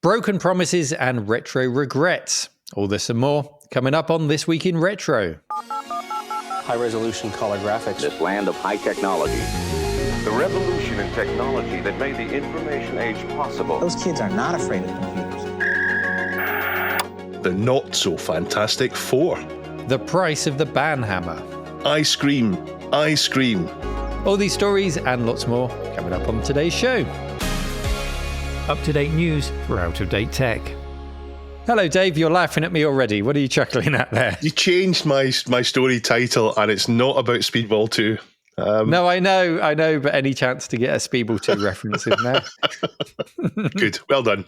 broken promises and retro regrets. All this and more coming up on This Week in Retro. High-resolution color graphics. This land of high technology. The revolution in technology that made the information age possible. Those kids are not afraid of computers. The not-so-fantastic 4. The price of the banhammer. I scream. I scream. All these stories and lots more coming up on today's show. Up-to-date news for out-of-date tech. Hello, Dave. You're laughing at me already. What are you chuckling at there? You changed my story title, and it's not about Speedball 2. No, I know, but any chance to get a Speedball 2 reference in there? Good. Well done.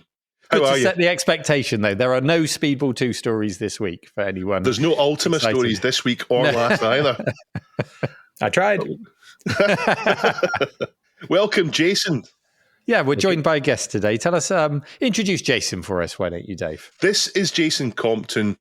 How are you? Set the expectation, though. There are no Speedball 2 stories this week for anyone. There's no Ultima stories this week or last either. I tried. Welcome, Jason. Yeah, we're joined by a guest today. Tell us, introduce Jason for us, why don't you, Dave? This is Jason Compton,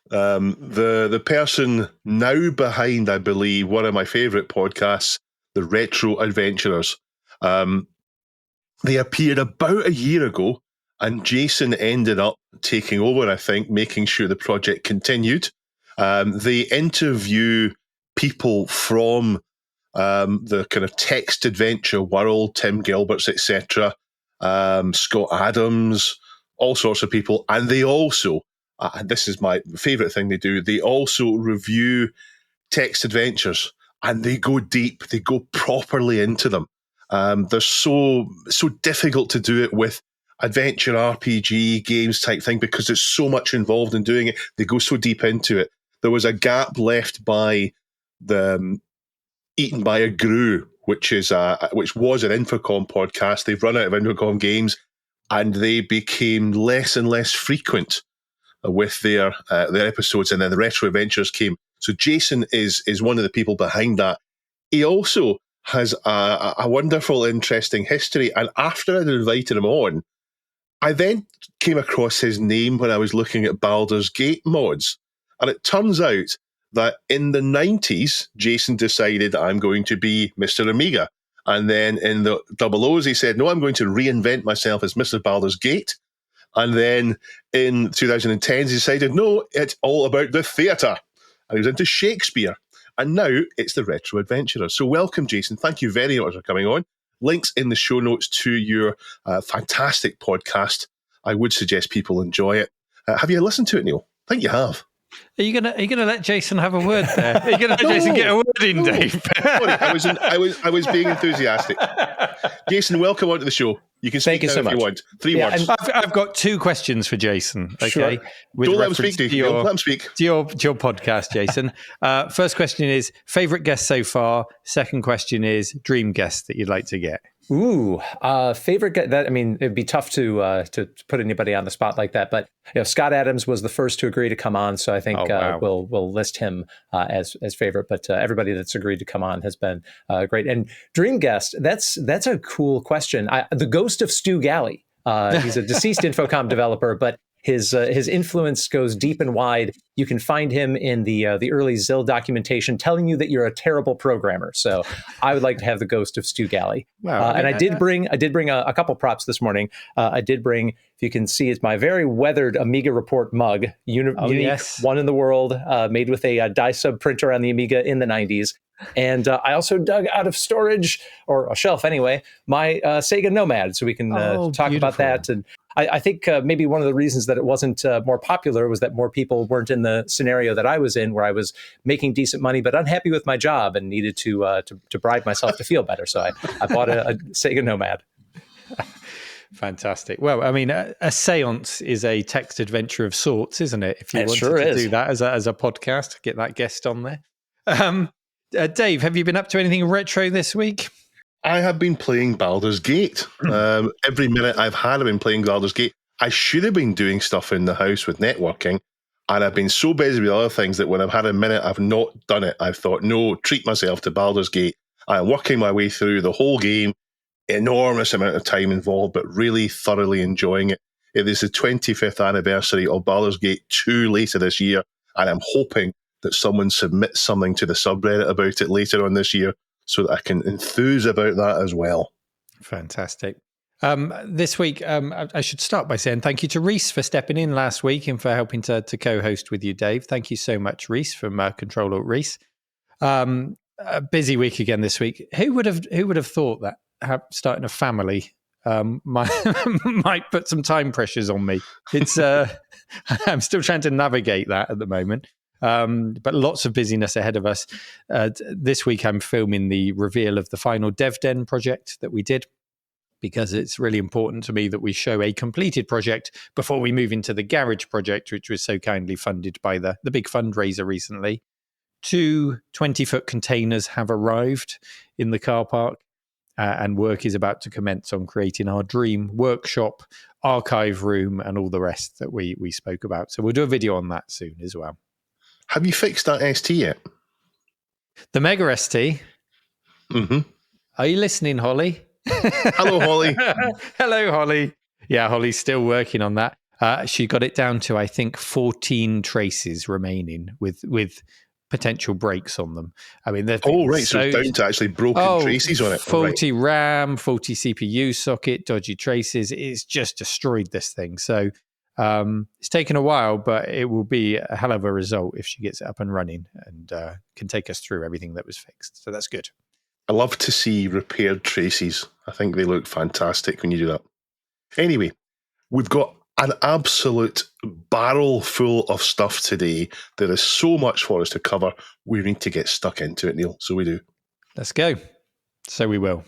the person now behind, I believe, one of my favourite podcasts, The Retro Adventurers. They appeared about a year ago, and Jason ended up taking over, I think, making sure the project continued. They interview people from the kind of text adventure world, Tim Gilbert's, etc., Scott Adams, all sorts of people. And they also, and this is my favourite thing they do, they also review text adventures, and they go deep, they go properly into them. They're so difficult to do it with adventure RPG games type thing because there's so much involved in doing it. They go so deep into it. There was a gap left by the Eaten by a Gru, which was an Infocom podcast. They've run out of Infocom games, and they became less and less frequent with their episodes. And then the Retro Adventures came. So Jason is one of the people behind that. He also has a wonderful, interesting history. And after I'd invited him on, I then came across his name when I was looking at Baldur's Gate mods, and it turns out that in the 90s, Jason decided I'm going to be Mr. Amiga. And then in the 00s, he said, no, I'm going to reinvent myself as Mr. Baldur's Gate. And then in 2010s, he decided, no, it's all about the theatre. And he was into Shakespeare. And now it's the Retro Adventurer. So welcome, Jason. Thank you very much for coming on. Links in the show notes to your fantastic podcast. I would suggest people enjoy it. Have you listened to it, Neil? I think you have. Are you gonna let Jason have a word there? Are you gonna let Jason get a word in, Dave? Sorry, I was being enthusiastic. Jason, welcome onto the show. You can speak now if you want. 3 words. I've got 2 questions for Jason. Okay, sure. Don't let him speak, Dave. Let him speak to your podcast, Jason. First question is favorite guest so far. Second question is dream guest that you'd like to get. Ooh, favorite guest. That, I mean, it'd be tough to put anybody on the spot like that. But Scott Adams was the first to agree to come on, so I think we'll list him as favorite. But everybody that's agreed to come on has been great. And dream guest, that's a cool question. The ghost of Stu Galley. He's a deceased Infocom developer, but his influence goes deep and wide. You can find him in the early Zill documentation telling you that you're a terrible programmer. So I would like to have the ghost of Stu Galley. Wow, and I did bring a couple props this morning. I did bring, if you can see, it's my very weathered Amiga Report mug, unique, one in the world, made with a dye sub printer on the Amiga in the 90s. And I also dug out of storage, or a shelf anyway, my Sega Nomad, so we can talk about that. And I think maybe one of the reasons that it wasn't more popular was that more people weren't in the scenario that I was in, where I was making decent money but unhappy with my job and needed to bribe myself to feel better. So I bought a Sega Nomad. Fantastic. Well, I mean, a seance is a text adventure of sorts, isn't it? If you wanted to do that as a podcast, get that guest on there. Dave, have you been up to anything retro this week? I have been playing Baldur's Gate. Every minute I've been playing Baldur's Gate. I should have been doing stuff in the house with networking, and I've been so busy with other things that when I've had a minute, I've not done it. I've thought, no, treat myself to Baldur's Gate. I'm working my way through the whole game, enormous amount of time involved, but really thoroughly enjoying it. It is the 25th anniversary of Baldur's Gate 2 later this year, and I'm hoping that someone submits something to the subreddit about it later on this year so that I can enthuse about that as well. Fantastic. This week, I should start by saying thank you to Reese for stepping in last week and for helping to co-host with you, Dave. Thank you so much, Reese, from Control Alt Reese. A busy week again this week. Who would have thought that starting a family might put some time pressures on me? It's I'm still trying to navigate that at the moment. But lots of busyness ahead of us. This week, I'm filming the reveal of the final DevDen project that we did, because it's really important to me that we show a completed project before we move into the garage project, which was so kindly funded by the big fundraiser recently. 2 20-foot containers have arrived in the car park, and work is about to commence on creating our dream workshop, archive room, and all the rest that we spoke about. So we'll do a video on that soon as well. Have you fixed that ST yet? The Mega ST? Mm-hmm. Are you listening, Holly? Hello, Holly. Hello, Holly. Yeah, Holly's still working on that. She got it down to, I think, 14 traces remaining with potential breaks on them. I mean, they're so it's down to actually broken traces on it. Faulty RAM, faulty CPU socket, dodgy traces. It's just destroyed this thing. So it's taken a while, but it will be a hell of a result if she gets it up and running and can take us through everything that was fixed. So that's good. I love to see repaired traces. I think they look fantastic when you do that. Anyway, we've got an absolute barrel full of stuff today. There is so much for us to cover. We need to get stuck into it, Neil. So we do. Let's go. So we will.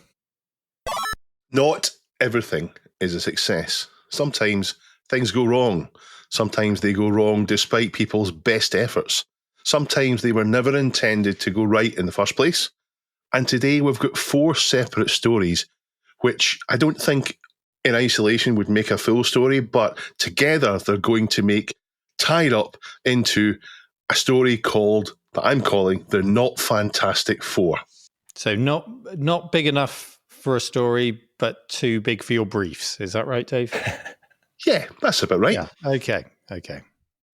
Not everything is a success. Sometimes things go wrong. Sometimes they go wrong despite people's best efforts. Sometimes they were never intended to go right in the first place. And today we've got 4 separate stories, which I don't think in isolation would make a full story, but together they're going to tie up into a story that I'm calling the Not Fantastic 4. So not big enough for a story, but too big for your briefs. Is that right, Dave? Yeah, that's about right. Yeah. Okay.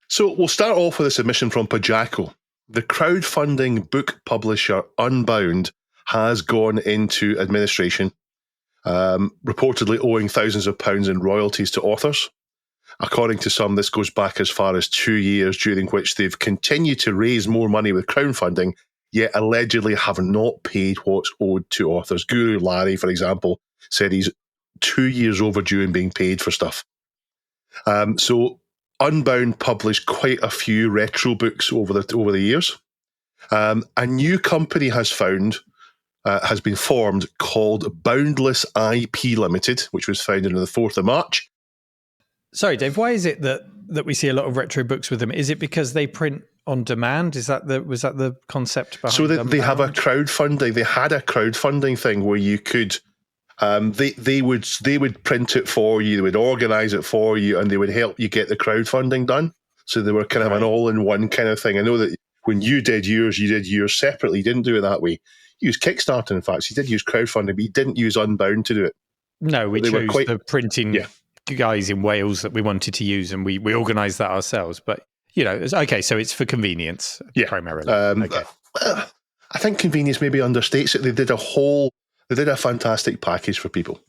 So we'll start off with a submission from Pajako. The crowdfunding book publisher Unbound has gone into administration, reportedly owing thousands of pounds in royalties to authors. According to some, this goes back as far as 2 years, during which they've continued to raise more money with crowdfunding, yet allegedly have not paid what's owed to authors. Guru Larry, for example, said he's 2 years overdue in being paid for stuff. So Unbound published quite a few retro books over the years. A new company has been formed called Boundless IP Limited, which was founded on the 4th of March. Sorry, Dave, why is it that we see a lot of retro books with them? Is it because they print on demand? Was that the concept behind it? So they have a crowdfunding. They had a crowdfunding thing where you could, they would print it for you, they would organize it for you, and they would help you get the crowdfunding done. So they were kind of an all-in-one kind of thing. I know that when you did yours separately. You didn't do it that way. You used Kickstarter, in fact. You did use crowdfunding, but you didn't use Unbound to do it. No, we chose the printing guys in Wales that we wanted to use, and we organised that ourselves. But, it's okay, so it's for convenience primarily. Okay. I think convenience maybe understates it. They did a fantastic package for people.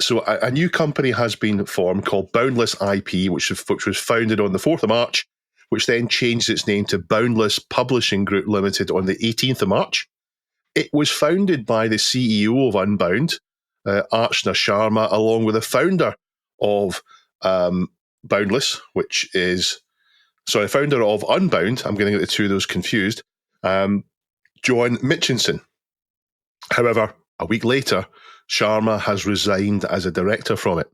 So a new company has been formed called Boundless IP, which was founded on the 4th of March, which then changed its name to Boundless Publishing Group Limited on the 18th of March. It was founded by the CEO of Unbound, Archana Sharma, along with the founder of Boundless, founder of Unbound, I'm going to get the two of those confused, John Mitchinson. However, a week later, Sharma has resigned as a director from it.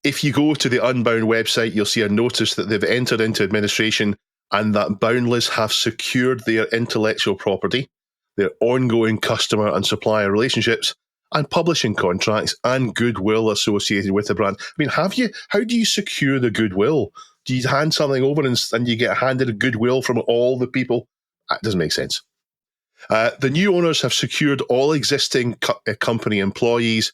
If you go to the Unbound website, you'll see a notice that they've entered into administration and that Boundless have secured their intellectual property, their ongoing customer and supplier relationships, and publishing contracts and goodwill associated with the brand. I mean, how do you secure the goodwill? Do you hand something over and you get handed a goodwill from all the people? That doesn't make sense. The new owners have secured all existing company employees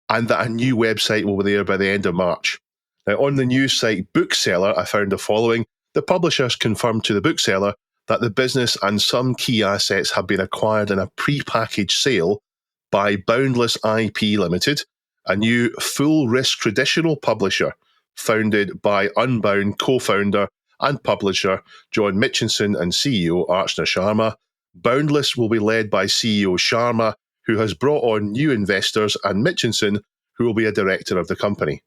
and that a new website will be there by the end of March. Now, on the news site Bookseller, I found the following. The publishers confirmed to the bookseller that the business and some key assets have been acquired in a pre-packaged sale by Boundless IP Limited, a new full-risk traditional publisher founded by Unbound co-founder and publisher John Mitchinson and CEO Archana Sharma. Boundless will be led by CEO Sharma, who has brought on new investors, and Mitchinson, who will be a director of the company.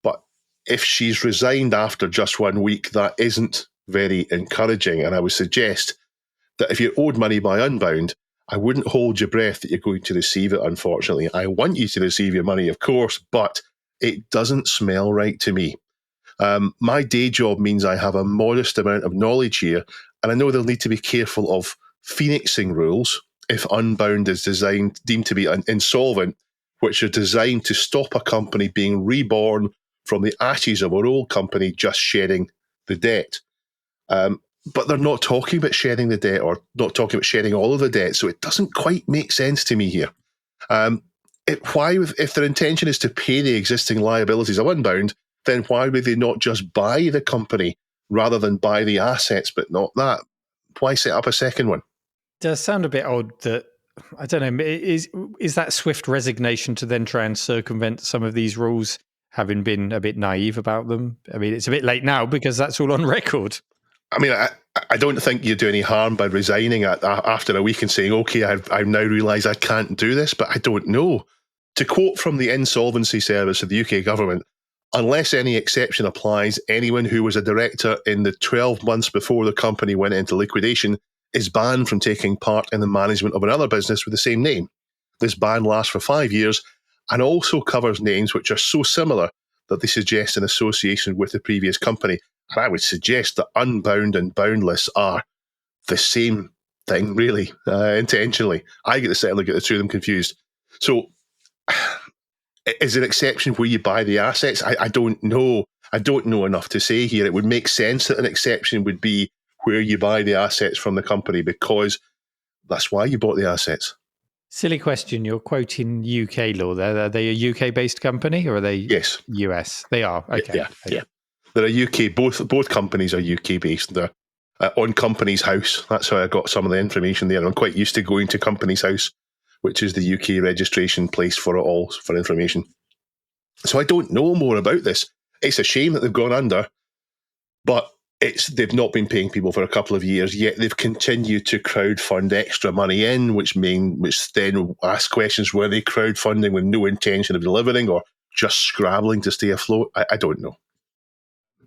But if she's resigned after just 1 week, that isn't very encouraging. And I would suggest that if you're owed money by Unbound, I wouldn't hold your breath that you're going to receive it, unfortunately. I want you to receive your money, of course, but it doesn't smell right to me. My day job means I have a modest amount of knowledge here, and I know they'll need to be careful of phoenixing rules if Unbound is deemed to be insolvent, which are designed to stop a company being reborn from the ashes of our old company just shedding the debt. But they're not talking about shedding the debt, or not talking about shedding all of the debt, so it doesn't quite make sense to me here. If their intention is to pay the existing liabilities of Unbound, then why would they not just buy the company rather than buy the assets, but not that? Why set up a second one? It does sound a bit odd that, I don't know, is that swift resignation to then try and circumvent some of these rules, having been a bit naive about them? I mean, it's a bit late now because that's all on record. I mean, I don't think you do any harm by resigning after a week and saying, okay, I've now realised I can't do this, but I don't know. To quote from the Insolvency Service of the UK government, unless any exception applies, anyone who was a director in the 12 months before the company went into liquidation is banned from taking part in the management of another business with the same name. This ban lasts for 5 years and also covers names which are so similar that they suggest an association with the previous company. And I would suggest that Unbound and Boundless are the same thing, really, intentionally. I certainly get the two of them confused. So, is there an exception where you buy the assets? I don't know. I don't know enough to say here. It would make sense that an exception would be where you buy the assets from the company, because that's why you bought the assets. Silly question. You're quoting UK law there. Are they a UK-based company or are they US? They are. Okay. Yeah. They're a UK, both companies are UK-based. They're on Companies House. That's how I got some of the information there. I'm quite used to going to Companies House, which is the UK registration place for it all, for information. So I don't know more about this. It's a shame that they've gone under, but they've not been paying people for a couple of years, yet they've continued to crowdfund extra money in, which then ask questions, were they crowdfunding with no intention of delivering or just scrabbling to stay afloat? I don't know.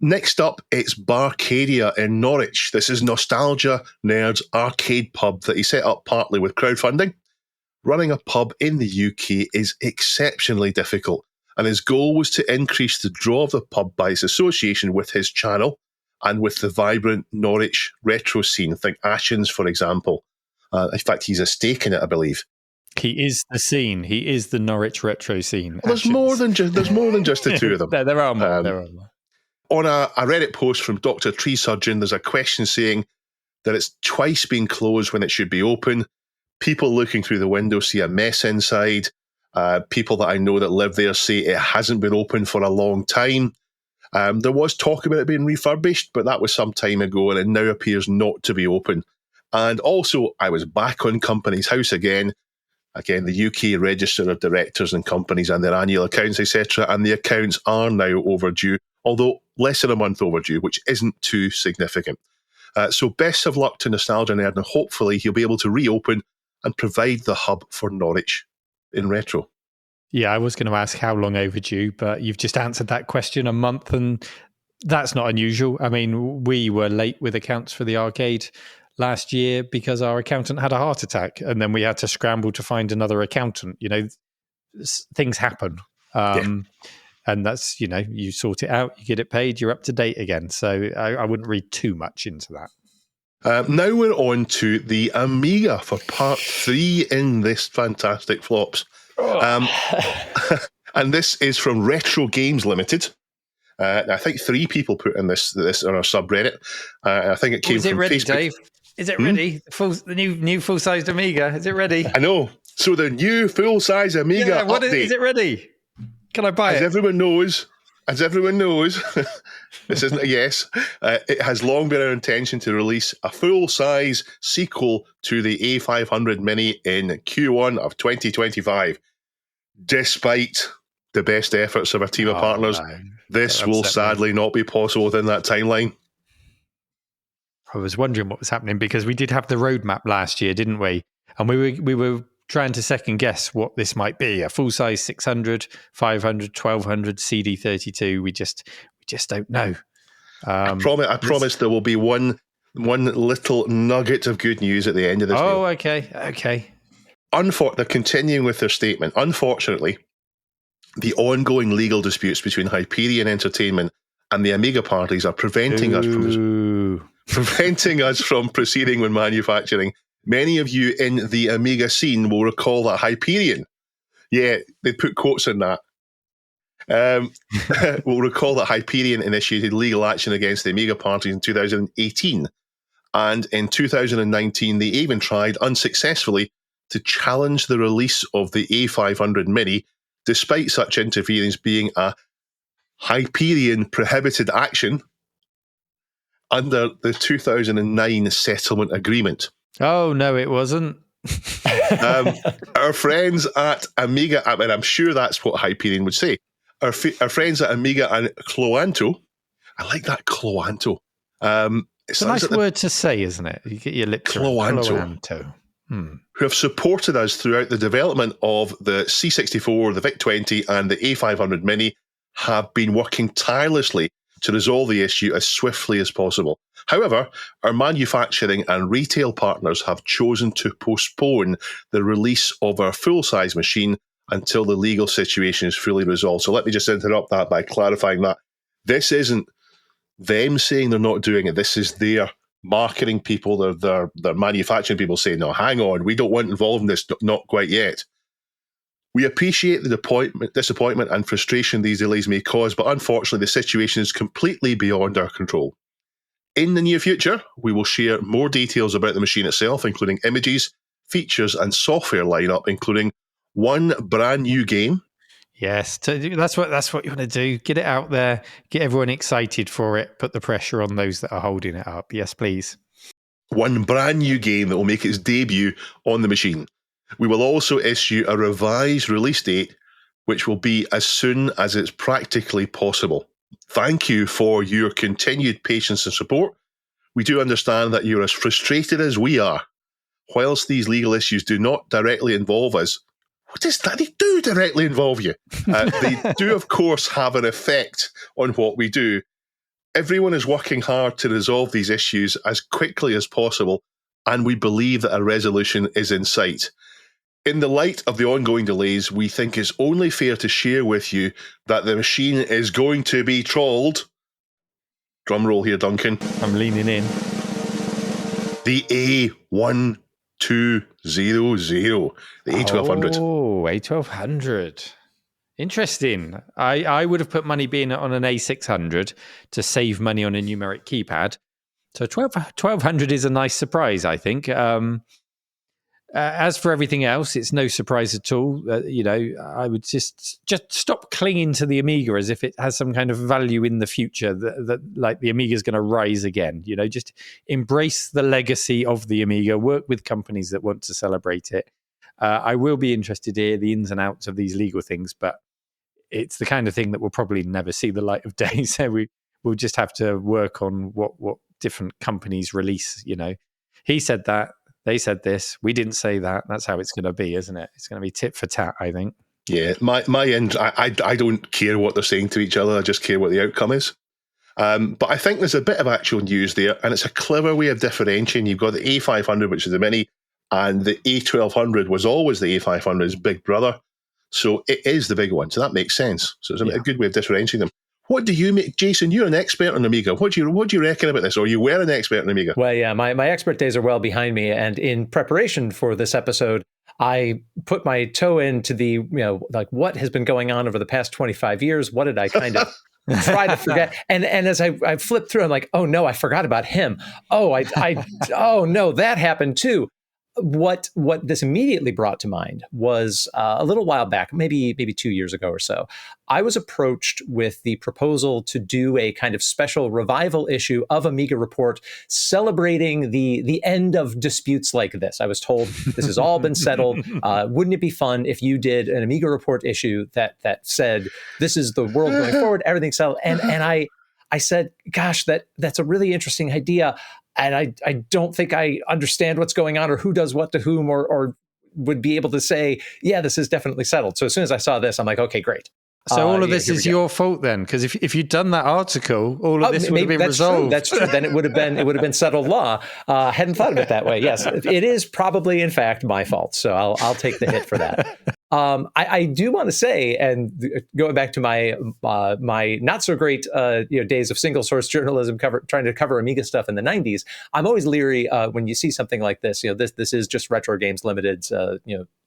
Next up, it's Barcadia in Norwich. This is Nostalgia Nerd's arcade pub that he set up partly with crowdfunding. Running a pub in the UK is exceptionally difficult, and his goal was to increase the draw of the pub by its association with his channel and with the vibrant Norwich retro scene. Think Ashens, for example. In fact, he's a stake in it, I believe. He is the scene. He is the Norwich retro scene. Well, there's more than just the two of them. There are more. On a Reddit post from Dr. Tree Surgeon, there's a question saying that it's twice been closed when it should be open. People looking through the window see a mess inside. People that I know that live there say it hasn't been open for a long time. There was talk about it being refurbished, but that was some time ago, and it now appears not to be open. And also, I was back on Companies House again. Again, the UK Register of Directors and Companies and their annual accounts, etc. And the accounts are now overdue, although less than a month overdue, which isn't too significant. So best of luck to Nostalgia Nerd, and hopefully he'll be able to reopen and provide the hub for Norwich in retro. Yeah, I was going to ask how long overdue, but you've just answered that question, a month, and that's not unusual. I mean, we were late with accounts for the arcade last year because our accountant had a heart attack, and then we had to scramble to find another accountant. You know, things happen. And that's, you sort it out, you get it paid, you're up to date again. So I wouldn't read too much into that. Now we're on to the Amiga for part 3 in this fantastic flops. And this is from Retro Games Limited. I think 3 people put in this on our subreddit. I think it came from ready, Facebook. Dave? Is it ready? The new full-sized Amiga, is it ready? I know. So the new full-size Amiga update. Is it ready? Can I buy it? As everyone knows, this isn't a yes. It has long been our intention to release a full-size sequel to the A500 Mini in Q1 of 2025. Despite the best efforts of a team of partners. No. This will sadly not be possible within that timeline. I was wondering what was happening because we did have the roadmap last year, didn't we? And we were trying to second guess what this might be: a full size 600, 500, 1200 CD32. We just don't know. I promise there will be one little nugget of good news at the end of this. Oh, okay. They're continuing with their statement. Unfortunately, the ongoing legal disputes between Hyperion Entertainment and the Amiga parties are preventing us from proceeding with manufacturing. Many of you in the Amiga scene will recall that Hyperion, they put quotes in that, will recall that Hyperion initiated legal action against the Amiga parties in 2018. And in 2019, they even tried unsuccessfully to challenge the release of the A500 Mini, despite such interference being a Hyperion prohibited action under the 2009 settlement agreement. Oh, no, it wasn't. Our friends at Amiga, and I'm sure that's what Hyperion would say, our friends at Amiga and Cloanto, I like that Cloanto. It's a nice word to say, isn't it? You get your lips around Cloanto. Who have supported us throughout the development of the C64, the VIC-20 and the A500 Mini, have been working tirelessly to resolve the issue as swiftly as possible. However, our manufacturing and retail partners have chosen to postpone the release of our full-size machine until the legal situation is fully resolved. So let me just interrupt that by clarifying that this isn't them saying they're not doing it. This is their marketing people, their manufacturing people saying, no, hang on, we don't want involved in this, not quite yet. We appreciate the disappointment and frustration these delays may cause, but unfortunately the situation is completely beyond our control. In the near future, we will share more details about the machine itself, including images, features, and software lineup, including one brand new game. Yes, that's what you want to do. Get it out there, get everyone excited for it, put the pressure on those that are holding it up. Yes, please. One brand new game that will make its debut on the machine. We will also issue a revised release date, which will be as soon as it's practically possible. Thank you for your continued patience and support. We do understand that you're as frustrated as we are. Whilst these legal issues do not directly involve us, what is that? They do directly involve you. They do, of course, have an effect on what we do. Everyone is working hard to resolve these issues as quickly as possible, and we believe that a resolution is in sight. In the light of the ongoing delays, we think it's only fair to share with you that the machine is going to be trolled. Drum roll here, Duncan. I'm leaning in. The A1200, the A1200. Oh, A1200. Interesting. I would have put money being on an A600 to save money on a numeric keypad. So 1200 is a nice surprise, I think. As for everything else, it's no surprise at all. I would just stop clinging to the Amiga as if it has some kind of value in the future, that like the Amiga is going to rise again. Just embrace the legacy of the Amiga, work with companies that want to celebrate it. I will be interested to hear the ins and outs of these legal things, but it's the kind of thing that will probably never see the light of day. So we'll just have to work on what different companies release. He said that. They said this. We didn't say that. That's how it's going to be, isn't it? It's going to be tit for tat, I think. Yeah, my end. I don't care what they're saying to each other. I just care what the outcome is. But I think there's a bit of actual news there, and it's a clever way of differentiating. You've got the A500, which is the Mini, and the A1200 was always the A500's big brother. So it is the big one. So that makes sense. So it's a good way of differentiating them. What do you make, Jason? You're an expert on Amiga. What do you reckon about this? Or you were an expert on Amiga? Well, yeah, my expert days are well behind me, and in preparation for this episode, I put my toe into the what has been going on over the past 25 years. What did I kind of try to forget? And as I flipped through, I'm like, oh no, I forgot about him. Oh, oh no, that happened too. what this immediately brought to mind was a little while back, maybe 2 years ago or so, I was approached with the proposal to do a kind of special revival issue of Amiga Report celebrating the end of disputes like this. I was told this has all been settled. Wouldn't it be fun if you did an Amiga Report issue that said this is the world going forward, everything's settled? And I said, gosh, that's a really interesting idea. And I don't think I understand what's going on or who does what to whom or would be able to say, yeah, this is definitely settled. So as soon as I saw this, I'm like, okay, great. So all of this is your fault then, because if you'd done that article, all of this would have been resolved. That's true. Then it would have been settled law. Hadn't thought of it that way. Yes, it is probably in fact my fault. So I'll take the hit for that. I do want to say, and going back to my not so great days of single source journalism trying to cover Amiga stuff in the 90s, I'm always leery when you see something like this. This is just Retro Games Limited's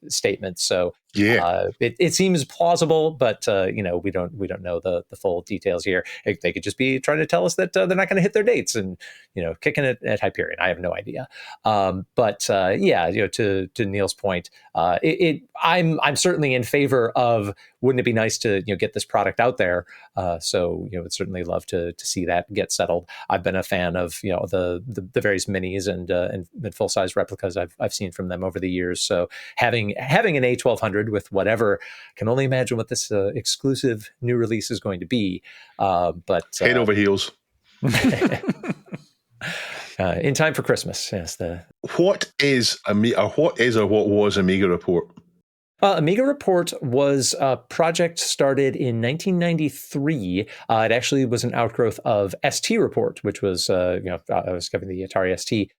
statement. So yeah, it seems plausible, but we don't know the full details here. They could just be trying to tell us that they're not going to hit their dates and kicking it at Hyperion. I have no idea. To Neil's point, I'm certainly in favor of, wouldn't it be nice to get this product out there? Would certainly love to see that get settled. I've been a fan of the various minis and full size replicas I've seen from them over the years. So having an A1200 with whatever, can only imagine what this exclusive new release is going to be. But head over heels. In time for Christmas, yes. What was Amiga Report? Amiga Report was a project started in 1993. It actually was an outgrowth of ST Report, which was, I was covering the Atari ST.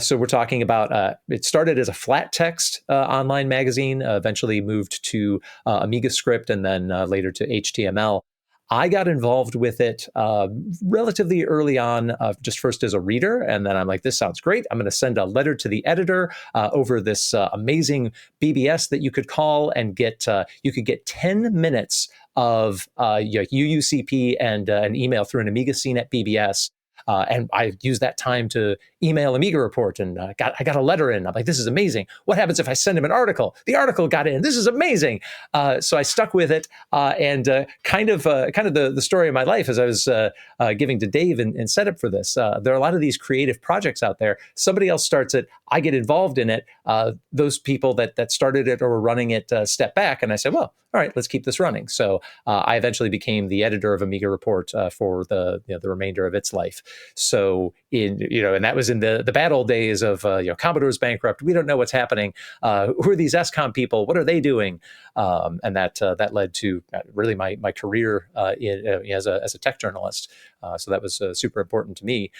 So we're talking about, it started as a flat text online magazine, eventually moved to Amiga Script, and then later to HTML. I got involved with it relatively early on, just first as a reader. And then I'm like, this sounds great. I'm going to send a letter to the editor over this amazing BBS that you could call and you could get 10 minutes of UUCP and an email through an Amiga CNET BBS. And I used that time to email Amiga Report, and I got a letter in. I'm like, this is amazing. What happens if I send him an article? The article got in. This is amazing. So I stuck with it, and kind of the story of my life as I was giving to Dave in setup for this. There are a lot of these creative projects out there. Somebody else starts it. I get involved in it. Those people that started it or were running it step back, and I said, well, all right, let's keep this running. So I eventually became the editor of Amiga Report for the remainder of its life. So and that was in the bad old days of Commodore's bankrupt. We don't know what's happening. Who are these SCOM people? What are they doing? And that led to really my career as a tech journalist. So that was super important to me.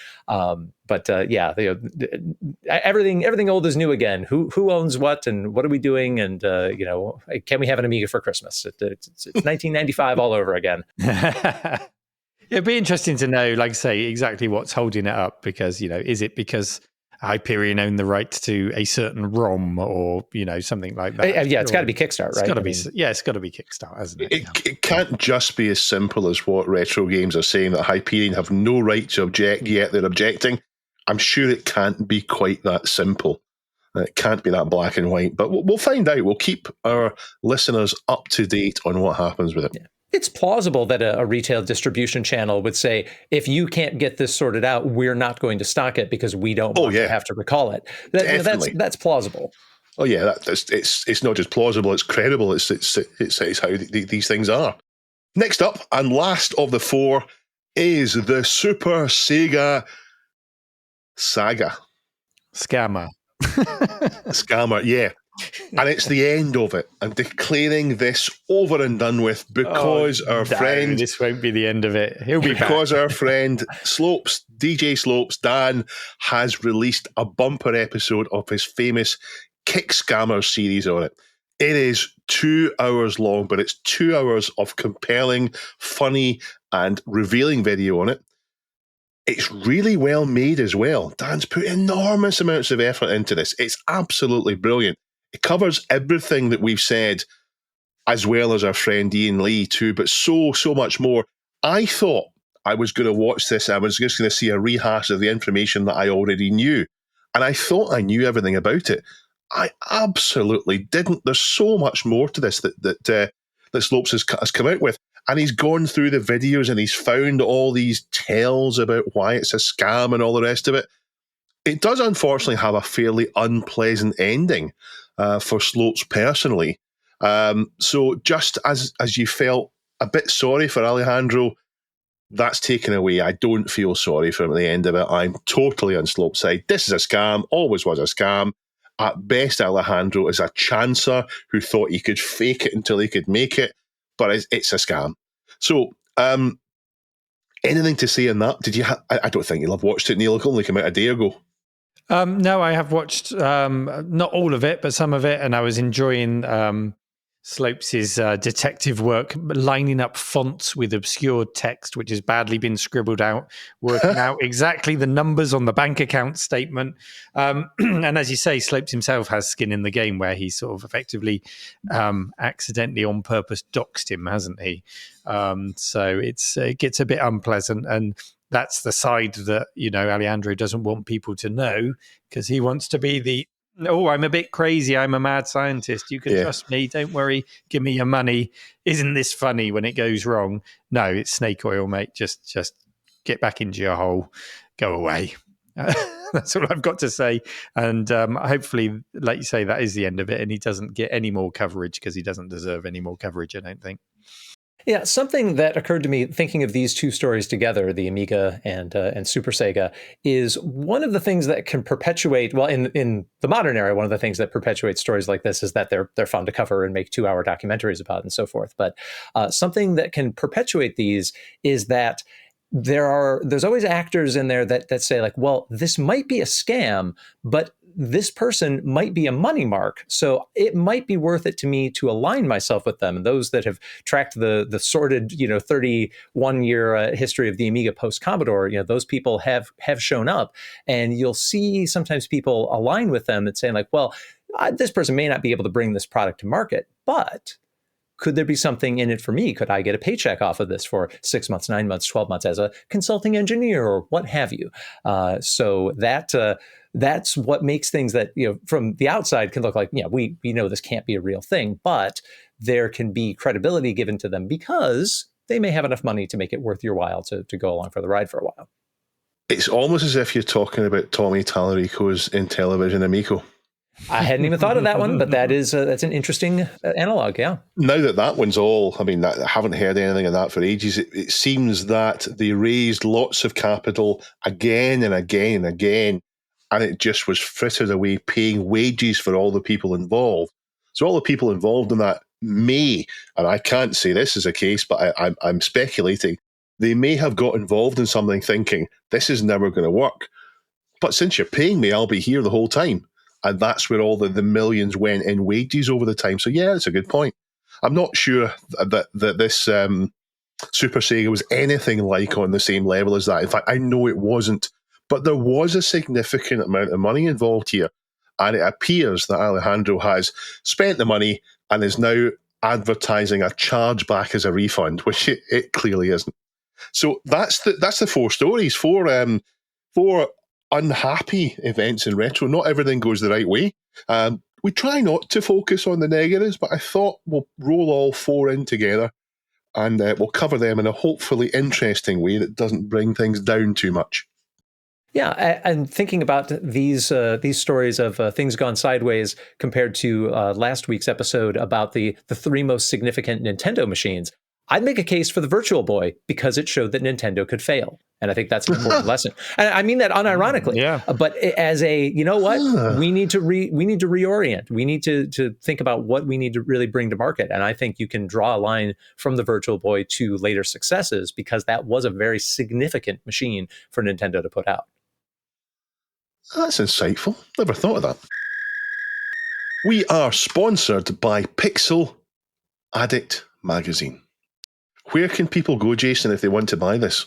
Everything old is new again. Who owns what, and what are we doing? And can we have an Amiga for Christmas? It's 1995 all over again. It'd be interesting to know, like I say, exactly what's holding it up, because, is it because Hyperion owned the rights to a certain ROM or, something like that? Yeah, it's got to be Kickstart, right? It's got to be Kickstart, hasn't it? It can't just be as simple as what Retro Games are saying, that Hyperion have no right to object, yet they're objecting. I'm sure it can't be quite that simple. It can't be that black and white, but we'll find out. We'll keep our listeners up to date on what happens with it. Yeah. It's plausible that a retail distribution channel would say, if you can't get this sorted out, we're not going to stock it because we don't want to have to recall it. That's plausible. Oh yeah, it's not just plausible; it's credible. It's how these things are. Next up and last of the four is the Super Sega saga. Scammer, yeah. And it's the end of it. I'm declaring this over and done with because our friend... This won't be the end of it. He'll be back. Because our friend DJ Slopes, Dan, has released a bumper episode of his famous Kick Scammers series on it. It is 2 hours long, but it's 2 hours of compelling, funny, and revealing video on it. It's really well made as well. Dan's put enormous amounts of effort into this. It's absolutely brilliant. It covers everything that we've said, as well as our friend Ian Lee too, but so much more. I thought I was going to watch this. I was just going to see a rehash of the information that I already knew. And I thought I knew everything about it. I absolutely didn't. There's so much more to this that Slopes has come out with. And he's gone through the videos and he's found all these tales about why it's a scam and all the rest of it. It does unfortunately have a fairly unpleasant ending for Slopes personally. So just as you felt a bit sorry for Alejandro, that's taken away. I don't feel sorry for him at the end of it. I'm totally on Slope's side. This is a scam, always was a scam. At best, Alejandro is a chancer who thought he could fake it until he could make it, but it's a scam. So, anything to say on that? Did you? I don't think you'll have watched it, Neil. It only came out a day ago. No, I have watched not all of it, but some of it, and I was enjoying Slopes' detective work, lining up fonts with obscured text, which has badly been scribbled out, working out exactly the numbers on the bank account statement. And as you say, Slopes himself has skin in the game where he sort of effectively accidentally on purpose doxed him, hasn't he? So it gets a bit unpleasant, and that's the side that, Alejandro doesn't want people to know, because he wants to be the, I'm a bit crazy, I'm a mad scientist, you can trust me, don't worry, give me your money. Isn't this funny when it goes wrong? No, it's snake oil, mate. Just get back into your hole, go away. That's all I've got to say. And hopefully, like you say, that is the end of it, and he doesn't get any more coverage, because he doesn't deserve any more coverage, I don't think. Yeah, something that occurred to me thinking of these two stories together, the Amiga and Super Sega, is one of the things that can perpetuate, well, in the modern era, one of the things that perpetuates stories like this is that they're fun to cover and make 2-hour documentaries about and so forth. But something that can perpetuate these is that there's always actors in there that say, like, well, this might be a scam, but this person might be a money mark, so it might be worth it to me to align myself with them. And those that have tracked the sordid, 31-year history of the Amiga post Commodore, those people have shown up, and you'll see sometimes people align with them and saying, like, well, this person may not be able to bring this product to market, but could there be something in it for me? Could I get a paycheck off of this for 6 months, 9 months, 12 months as a consulting engineer or what have you? So that's what makes things that, from the outside can look like, we know this can't be a real thing, but there can be credibility given to them because they may have enough money to make it worth your while to go along for the ride for a while. It's almost as if you're talking about Tommy Tallarico's Intellivision Amico. I hadn't even thought of that one, but that's an interesting analog, yeah. Now that one's all, I haven't heard anything of that for ages. It seems that they raised lots of capital again and again and again, and it just was frittered away paying wages for all the people involved. So all the people involved in that may, and I can't say this is a case, but I'm speculating, they may have got involved in something thinking, this is never going to work. But since you're paying me, I'll be here the whole time. And that's where all the millions went in wages over the time. So yeah, that's a good point. I'm not sure that this Super Sega was anything like on the same level as that. In fact, I know it wasn't. But there was a significant amount of money involved here. And it appears that Alejandro has spent the money and is now advertising a chargeback as a refund, which it clearly isn't. So that's the four stories, four unhappy events in retro. Not everything goes the right way. We try not to focus on the negatives, but I thought we'll roll all four in together and we'll cover them in a hopefully interesting way that doesn't bring things down too much. Yeah, and thinking about these stories of things gone sideways compared to last week's episode about the three most significant Nintendo machines, I'd make a case for the Virtual Boy because it showed that Nintendo could fail. And I think that's an important lesson. And I mean that unironically. Yeah. But as a, we need to reorient. We need to think about what we need to really bring to market. And I think you can draw a line from the Virtual Boy to later successes because that was a very significant machine for Nintendo to put out. That's insightful. Never thought of that. We are sponsored by Pixel Addict Magazine. Where can people go, Jason, if they want to buy this?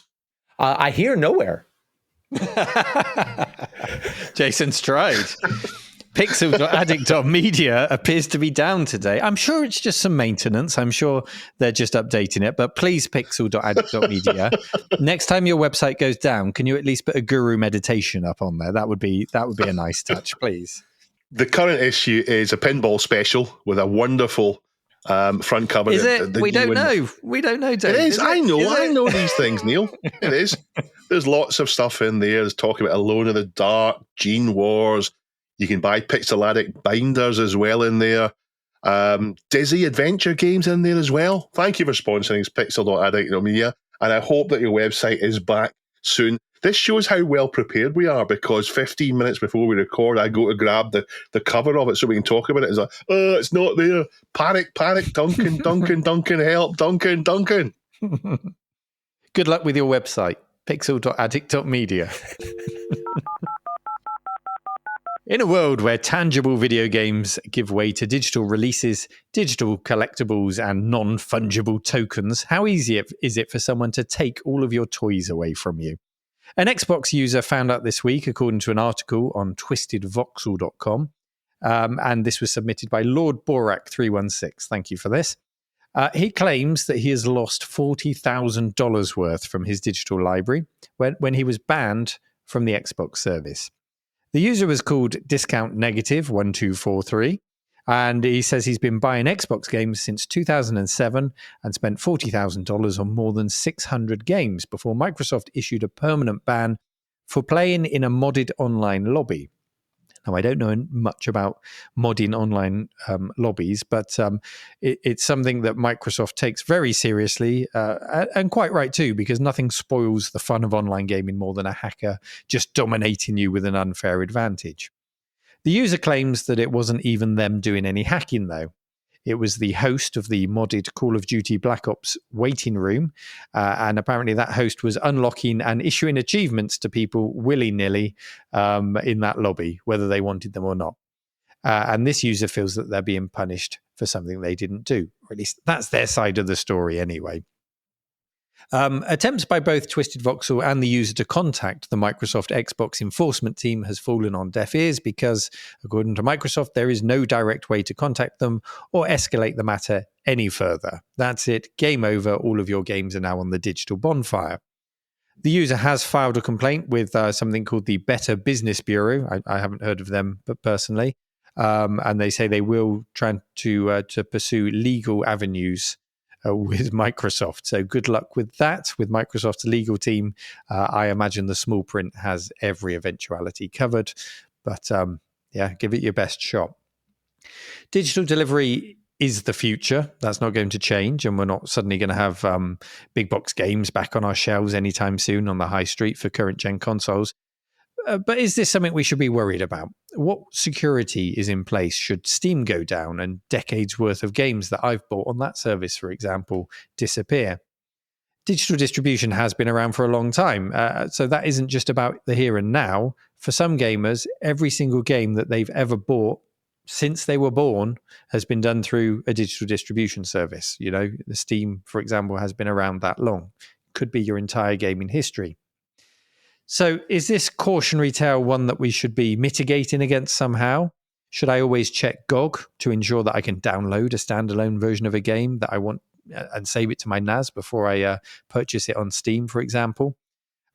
I hear nowhere. Jason's tried. Pixel.addict.media appears to be down today. I'm sure it's just some maintenance. I'm sure they're just updating it. But please, pixel.addict.media. Next time your website goes down, can you at least put a guru meditation up on there? That would be a nice touch, please. The current issue is a pinball special with a wonderful front cover. Is it? We don't know. We don't know, Dave. It is. I know it? these things, Neil. It is. There's lots of stuff in there. There's talk about Alone in the Dark, Gene Wars. You can buy Pixelatic binders as well in there. Dizzy adventure games in there as well. Thank you for sponsoring Pixel.addict.media, and I hope that your website is back soon. This shows how well prepared we are, because 15 minutes before we record, I go to grab the cover of it so we can talk about it. It's like, oh, it's not there. Panic, Duncan, Duncan, help, Duncan. Good luck with your website, pixel.addict.media. In a world where tangible video games give way to digital releases, digital collectibles, and non-fungible tokens, how easy is it for someone to take all of your toys away from you? An Xbox user found out this week, according to an article on twistedvoxel.com, and this was submitted by Lord Borak 316. Thank you for this. He claims that he has lost $40,000 worth from his digital library when he was banned from the Xbox service. The user was called Discount Negative 1243, and he says he's been buying Xbox games since 2007 and spent $40,000 on more than 600 games before Microsoft issued a permanent ban for playing in a modded online lobby. Now, I don't know much about modding online lobbies, but it's something that Microsoft takes very seriously, and quite right too, because nothing spoils the fun of online gaming more than a hacker just dominating you with an unfair advantage. The user claims that it wasn't even them doing any hacking, though. It was the host of the modded Call of Duty Black Ops waiting room, and apparently that host was unlocking and issuing achievements to people willy-nilly in that lobby, whether they wanted them or not. And this user feels that they're being punished for something they didn't do. Or at least that's their side of the story anyway. Attempts by both Twisted Voxel and the user to contact the Microsoft Xbox enforcement team has fallen on deaf ears because, according to Microsoft, there is no direct way to contact them or escalate the matter any further. That's it. Game over. All of your games are now on the digital bonfire. The user has filed a complaint with something called the Better Business Bureau. I haven't heard of them personally. And they say they will try to pursue legal avenues with Microsoft. So good luck with that. With Microsoft's legal team, I imagine the small print has every eventuality covered. But give it your best shot. Digital delivery is the future. That's not going to change. And we're not suddenly going to have big box games back on our shelves anytime soon on the high street for current gen consoles. But is this something we should be worried about? What security is in place should Steam go down and decades worth of games that I've bought on that service, for example, disappear? Digital distribution has been around for a long time, so that isn't just about the here and now. For some gamers, every single game that they've ever bought since they were born has been done through a digital distribution service. You know, the Steam, for example, has been around that long. Could be your entire gaming history. So is this cautionary tale one that we should be mitigating against somehow? Should I always check GOG to ensure that I can download a standalone version of a game that I want and save it to my NAS before I purchase it on Steam, for example?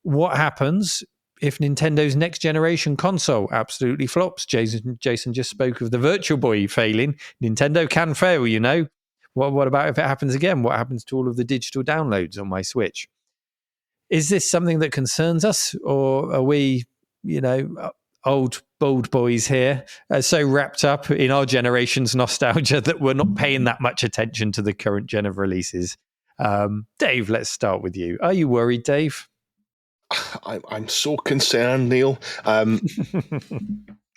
What happens if Nintendo's next generation console absolutely flops? Jason just spoke of the Virtual Boy failing. Nintendo can fail, you know. What about if it happens again? What happens to all of the digital downloads on my Switch? Is this something that concerns us, or are we, old bold boys here, so wrapped up in our generation's nostalgia that we're not paying that much attention to the current gen of releases? Dave, let's start with you. Are you worried, Dave? I'm so concerned, Neil.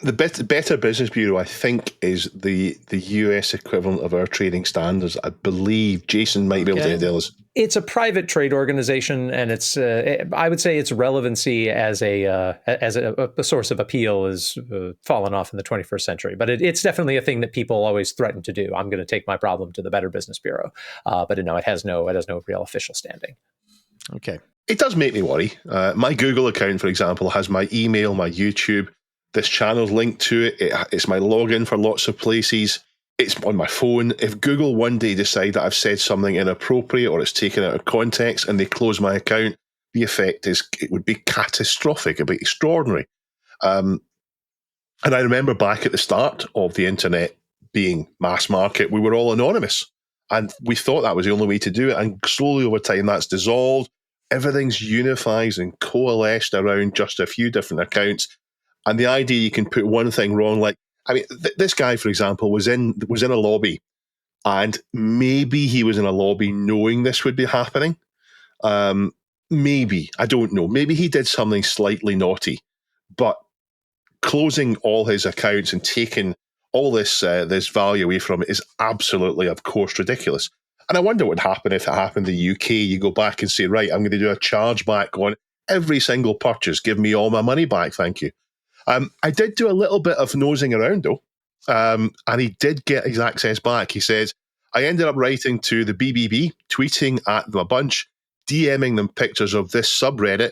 The Better Business Bureau, I think, is the US equivalent of our trading standards. I believe Jason might be able to tell us. It's a private trade organization, and it's I would say its relevancy as a source of appeal is fallen off in the 21st century. But it's definitely a thing that people always threaten to do. I'm going to take my problem to the Better Business Bureau, but no, it has no real official standing. Okay, it does make me worry. My Google account, for example, has my email, my YouTube. This channel's linked to it. It's my login for lots of places. It's on my phone. If Google one day decide that I've said something inappropriate or it's taken out of context and they close my account, the effect is it would be catastrophic. It'd be extraordinary. And I remember back at the start of the internet being mass market, we were all anonymous. And we thought that was the only way to do it. And slowly over time, that's dissolved. Everything's unified and coalesced around just a few different accounts. And the idea you can put one thing wrong, like, I mean, this guy, for example, was in a lobby, and maybe he was in a lobby knowing this would be happening. Maybe, I don't know. Maybe he did something slightly naughty, but closing all his accounts and taking all this value away from it is absolutely, of course, ridiculous. And I wonder what would happen if it happened in the UK. You go back and say, right, I'm going to do a charge back on every single purchase. Give me all my money back, thank you. I did do a little bit of nosing around, though, and he did get his access back. He says, I ended up writing to the BBB, tweeting at them a bunch, DMing them pictures of this subreddit,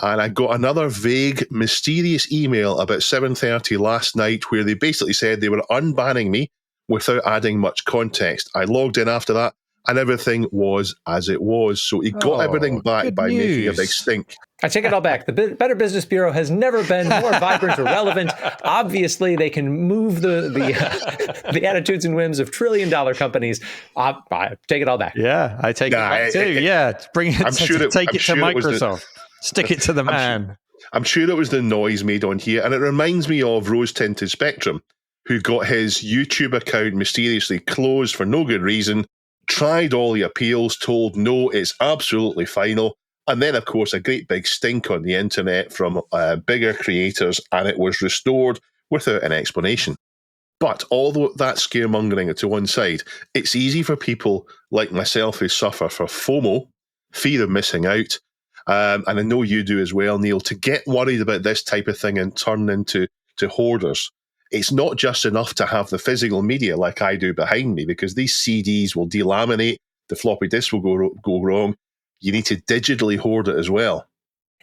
and I got another vague, mysterious email about 7:30 last night where they basically said they were unbanning me without adding much context. I logged in after that, and everything was as it was. So he got everything back by making a big stink. I take it all back. The Better Business Bureau has never been more vibrant or relevant. Obviously, they can move the attitudes and whims of trillion-dollar companies. I take it all back. Yeah, I take it back too. Yeah, bring it. Take it to Microsoft. Stick it to the man. I'm sure it was the noise made on here, and it reminds me of Rose Tinted Spectrum, who got his YouTube account mysteriously closed for no good reason, tried all the appeals, told no, it's absolutely final. And then, of course, a great big stink on the internet from bigger creators, and it was restored without an explanation. But although that's scaremongering to one side, it's easy for people like myself who suffer from FOMO, fear of missing out, and I know you do as well, Neil, to get worried about this type of thing and turn into hoarders. It's not just enough to have the physical media like I do behind me, because these CDs will delaminate, the floppy disk will go wrong. You need to digitally hoard it as well.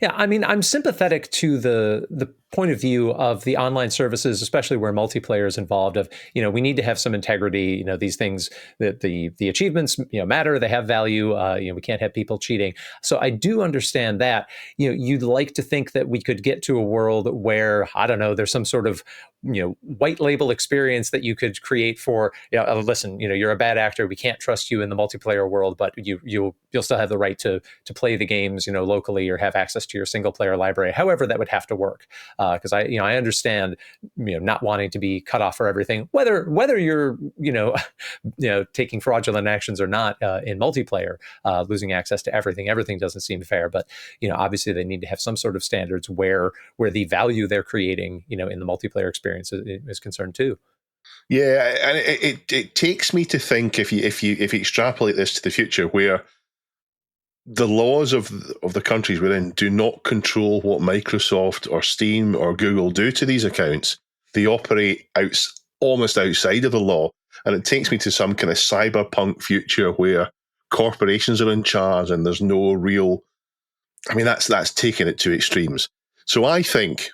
Yeah, I mean, I'm sympathetic to the point of view of the online services, especially where multiplayer is involved. Of, we need to have some integrity. These things, that the achievements, matter. They have value. We can't have people cheating. So I do understand that. You'd like to think that we could get to a world where, I don't know, there's some sort of white label experience that you could create for, listen, you're a bad actor. We can't trust you in the multiplayer world, but you'll still have the right to play the games, locally, or have access to your single player library. However, that would have to work. Because I understand, not wanting to be cut off for everything, whether you're taking fraudulent actions or not in multiplayer, losing access to everything. Everything doesn't seem fair, but obviously they need to have some sort of standards where the value they're creating, in the multiplayer experience is concerned too. Yeah, and it takes me to think, if you extrapolate this to the future, where the laws of the countries we're in do not control what Microsoft or Steam or Google do to these accounts. They operate almost outside of the law, and it takes me to some kind of cyberpunk future where corporations are in charge and there's no real. I mean, that's taking it to extremes. So I think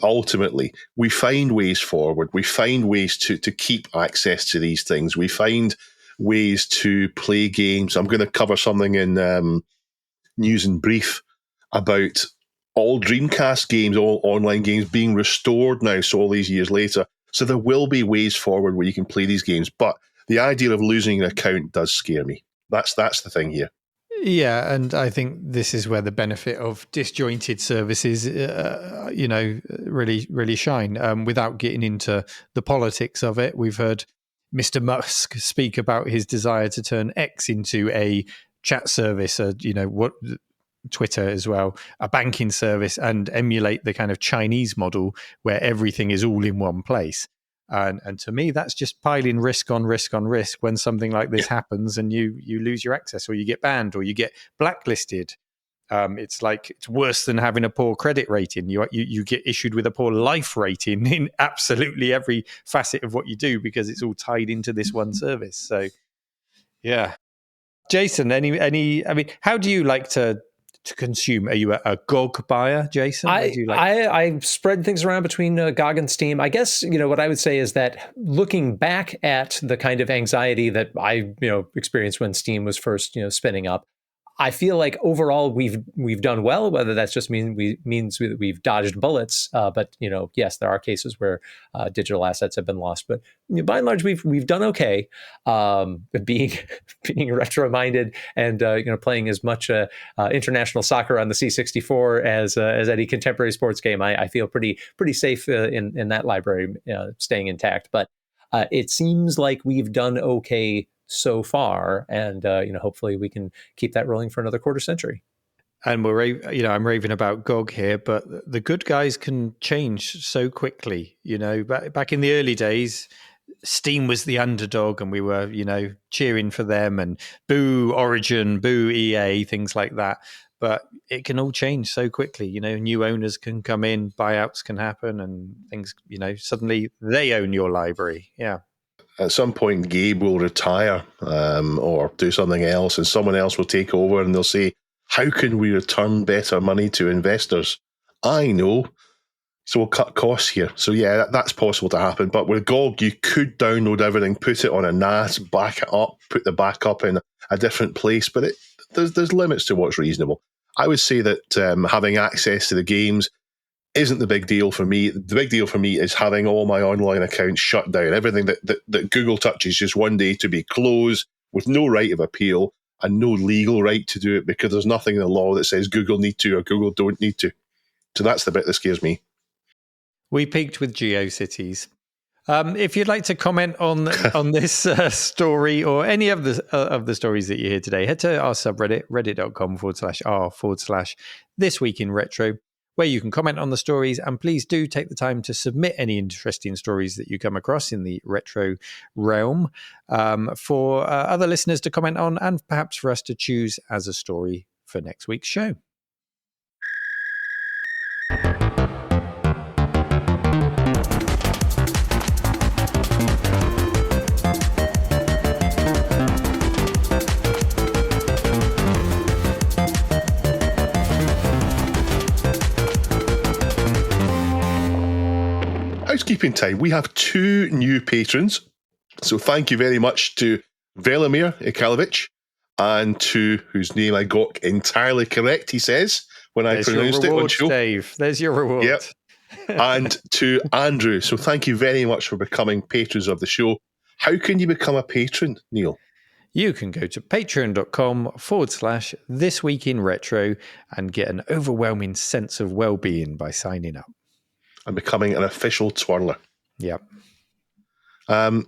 ultimately we find ways forward. We find ways to keep access to these things. We find ways to play games. I'm going to cover something in News and Brief about all Dreamcast games, all online games being restored now, so all these years later. So there will be ways forward where you can play these games. But the idea of losing an account does scare me. That's the thing here. Yeah, and I think this is where the benefit of disjointed services, really, really shine. Without getting into the politics of it, we've heard Mr. Musk speak about his desire to turn X into a chat service, Twitter as well, a banking service, and emulate the kind of Chinese model where everything is all in one place. And to me, that's just piling risk on risk on risk when something like this happens and you lose your access, or you get banned, or you get blacklisted. It's worse than having a poor credit rating. You get issued with a poor life rating in absolutely every facet of what you do, because it's all tied into this one service. So, yeah. Jason, any? I mean, how do you like to consume? Are you a GOG buyer, Jason? I spread things around between GOG and Steam. I guess, what I would say is that looking back at the kind of anxiety that I, experienced when Steam was first, spinning up, I feel like overall we've done well. Whether that's just means we've dodged bullets, but yes, there are cases where digital assets have been lost. But by and large, we've done okay. Being retro minded and playing as much international soccer on the C64 as any contemporary sports game, I feel pretty safe in that library staying intact. But it seems like we've done okay so far, and hopefully we can keep that rolling for another quarter century. And I'm raving about GOG here, but the good guys can change so quickly. Back in the early days, Steam was the underdog, and we were cheering for them, and boo Origin, boo EA, things like that. But it can all change so quickly. New owners can come in, buyouts can happen, and things. Suddenly they own your library. Yeah. At some point, Gabe will retire or do something else, and someone else will take over, and they'll say, how can we return better money to investors? I know. So we'll cut costs here. So yeah, that's possible to happen. But with GOG, you could download everything, put it on a NAS, back it up, put the backup in a different place. But there's limits to what's reasonable. I would say that having access to the games isn't the big deal for me. The big deal for me is having all my online accounts shut down. Everything that Google touches just one day to be closed with no right of appeal and no legal right to do it, because there's nothing in the law that says Google need to or Google don't need to. So that's the bit that scares me. We peaked with GeoCities. If you'd like to comment on this story or any of the stories that you hear today, head to our subreddit, reddit.com/r/This Week in Retro, where you can comment on the stories, and please do take the time to submit any interesting stories that you come across in the retro realm for other listeners to comment on, and perhaps for us to choose as a story for next week's show. Housekeeping time. We have 2 new patrons. So thank you very much to Velimir Ikalovic and to, whose name I got entirely correct, he says, when I pronounced it on show. Dave. There's your reward. Yep. And to Andrew. So thank you very much for becoming patrons of the show. How can you become a patron, Neil? You can go to patreon.com/This Week in Retro and get an overwhelming sense of well-being by signing up. And becoming an official twirler. Yep. I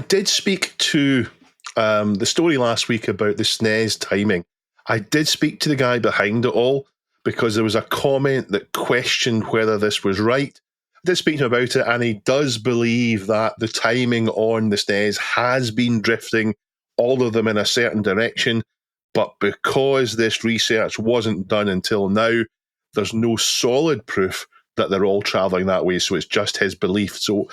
did speak to the story last week about the SNES timing. I did speak to the guy behind it all, because there was a comment that questioned whether this was right. I did speak to him about it, and he does believe that the timing on the SNES has been drifting, all of them in a certain direction, but because this research wasn't done until now, there's no solid proof that they're all traveling that way, so it's just his belief. So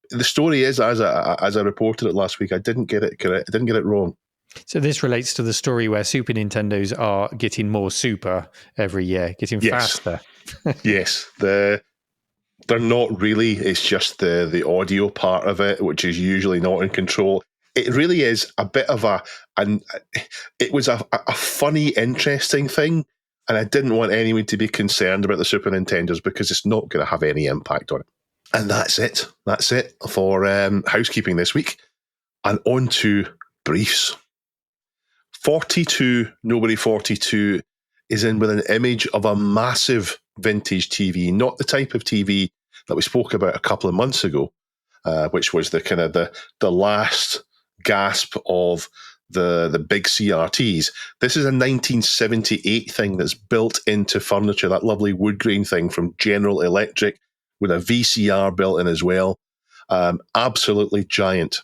the story is, as I reported it last week, I didn't get it correct. I didn't get it wrong. So this relates to the story where Super Nintendos are getting more super every year, getting faster. Yes, they're not really. It's just the audio part of it, which is usually not in control. It really is a bit of it was a funny, interesting thing. And I didn't want anyone to be concerned about the Super Nintendos, because it's not going to have any impact on it. And that's it. That's it for housekeeping this week. And on to briefs. 42 Nobody 42 is in with an image of a massive vintage TV, not the type of TV that we spoke about a couple of months ago, which was the kind of the last gasp of the big CRTs. This is a 1978 thing that's built into furniture, that lovely wood grain thing from General Electric, with a VCR built in as well. Absolutely giant.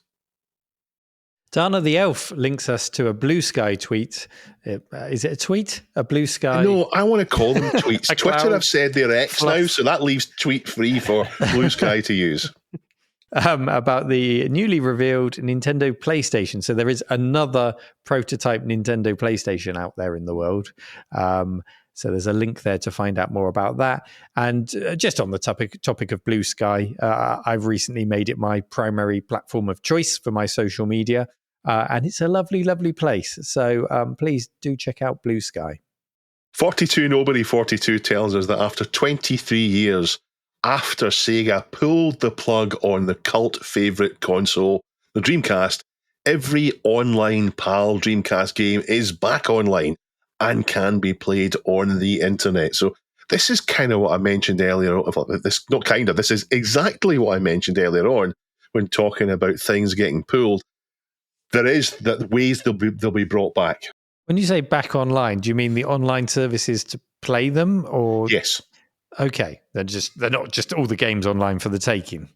Dana the Elf links us to a Blue Sky tweet. Is it a tweet? A Blue Sky? No, I want to call them tweets. Twitter have said they're X now, so that leaves tweet free for Blue Sky to use. About the newly revealed Nintendo PlayStation. So there is another prototype Nintendo PlayStation out there in the world. So there's a link there to find out more about that. And just on the topic of Blue Sky, I've recently made it my primary platform of choice for my social media. and it's a lovely, lovely place. So please do check out Blue Sky. 42 Nobody 42 tells us that after 23 years after Sega pulled the plug on the cult favourite console, the Dreamcast, every online PAL Dreamcast game is back online and can be played on the internet. So this is kind of what I mentioned earlier. This is exactly what I mentioned earlier on when talking about things getting pulled. There is that ways they'll be brought back. When you say back online, do you mean the online services to play them, or yes? Okay, they're not just all the games online for the taking.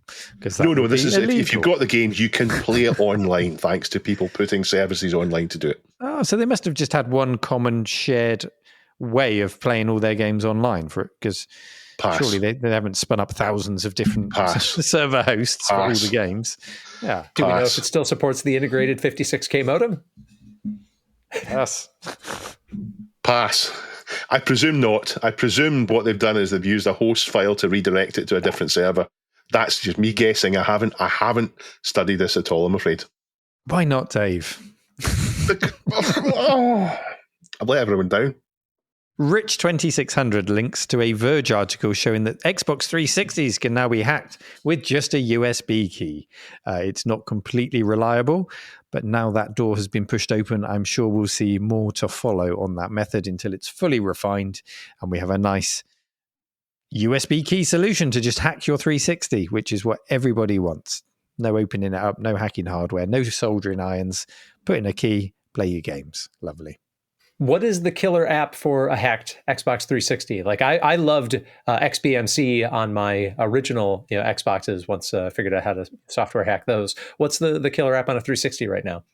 No. This is if you've got the games, you can play it online thanks to people putting services online to do it. Oh, so they must have just had one common shared way of playing all their games online for it, because surely they haven't spun up thousands of different server hosts for all the games. Yeah. Do we know if it still supports the integrated 56K modem? Yes. Pass. I presume not. I presume what they've done is they've used a host file to redirect it to a different server. That's just me guessing. I haven't studied this at all, I'm afraid. Why not, Dave? I've let everyone down. Rich 2600 links to a Verge article showing that Xbox 360s can now be hacked with just a USB key. It's not completely reliable, but now that door has been pushed open, I'm sure we'll see more to follow on that method until it's fully refined and we have a nice USB key solution to just hack your 360, which is what everybody wants. No opening it up, no hacking hardware, no soldering irons, put in a key, play your games. Lovely. What is the killer app for a hacked Xbox 360? Like I loved XBMC on my original Xboxes once I figured out how to software hack those. What's the killer app on a 360 right now?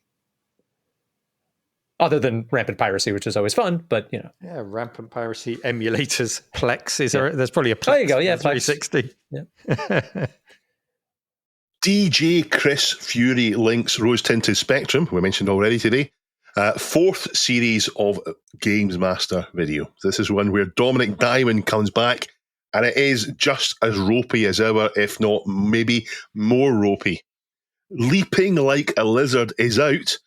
Other than rampant piracy, which is always fun, but Yeah, rampant piracy emulators. Plex is there's probably a Plex. There you go. Yeah, Plex 360. Yeah. DJ Chris Fury links Rose Tinted Spectrum, we mentioned already today. Fourth series of Games Master video. This is one where Dominic Diamond comes back, and it is just as ropey as ever, if not maybe more ropey. Leaping Like a Lizard is out,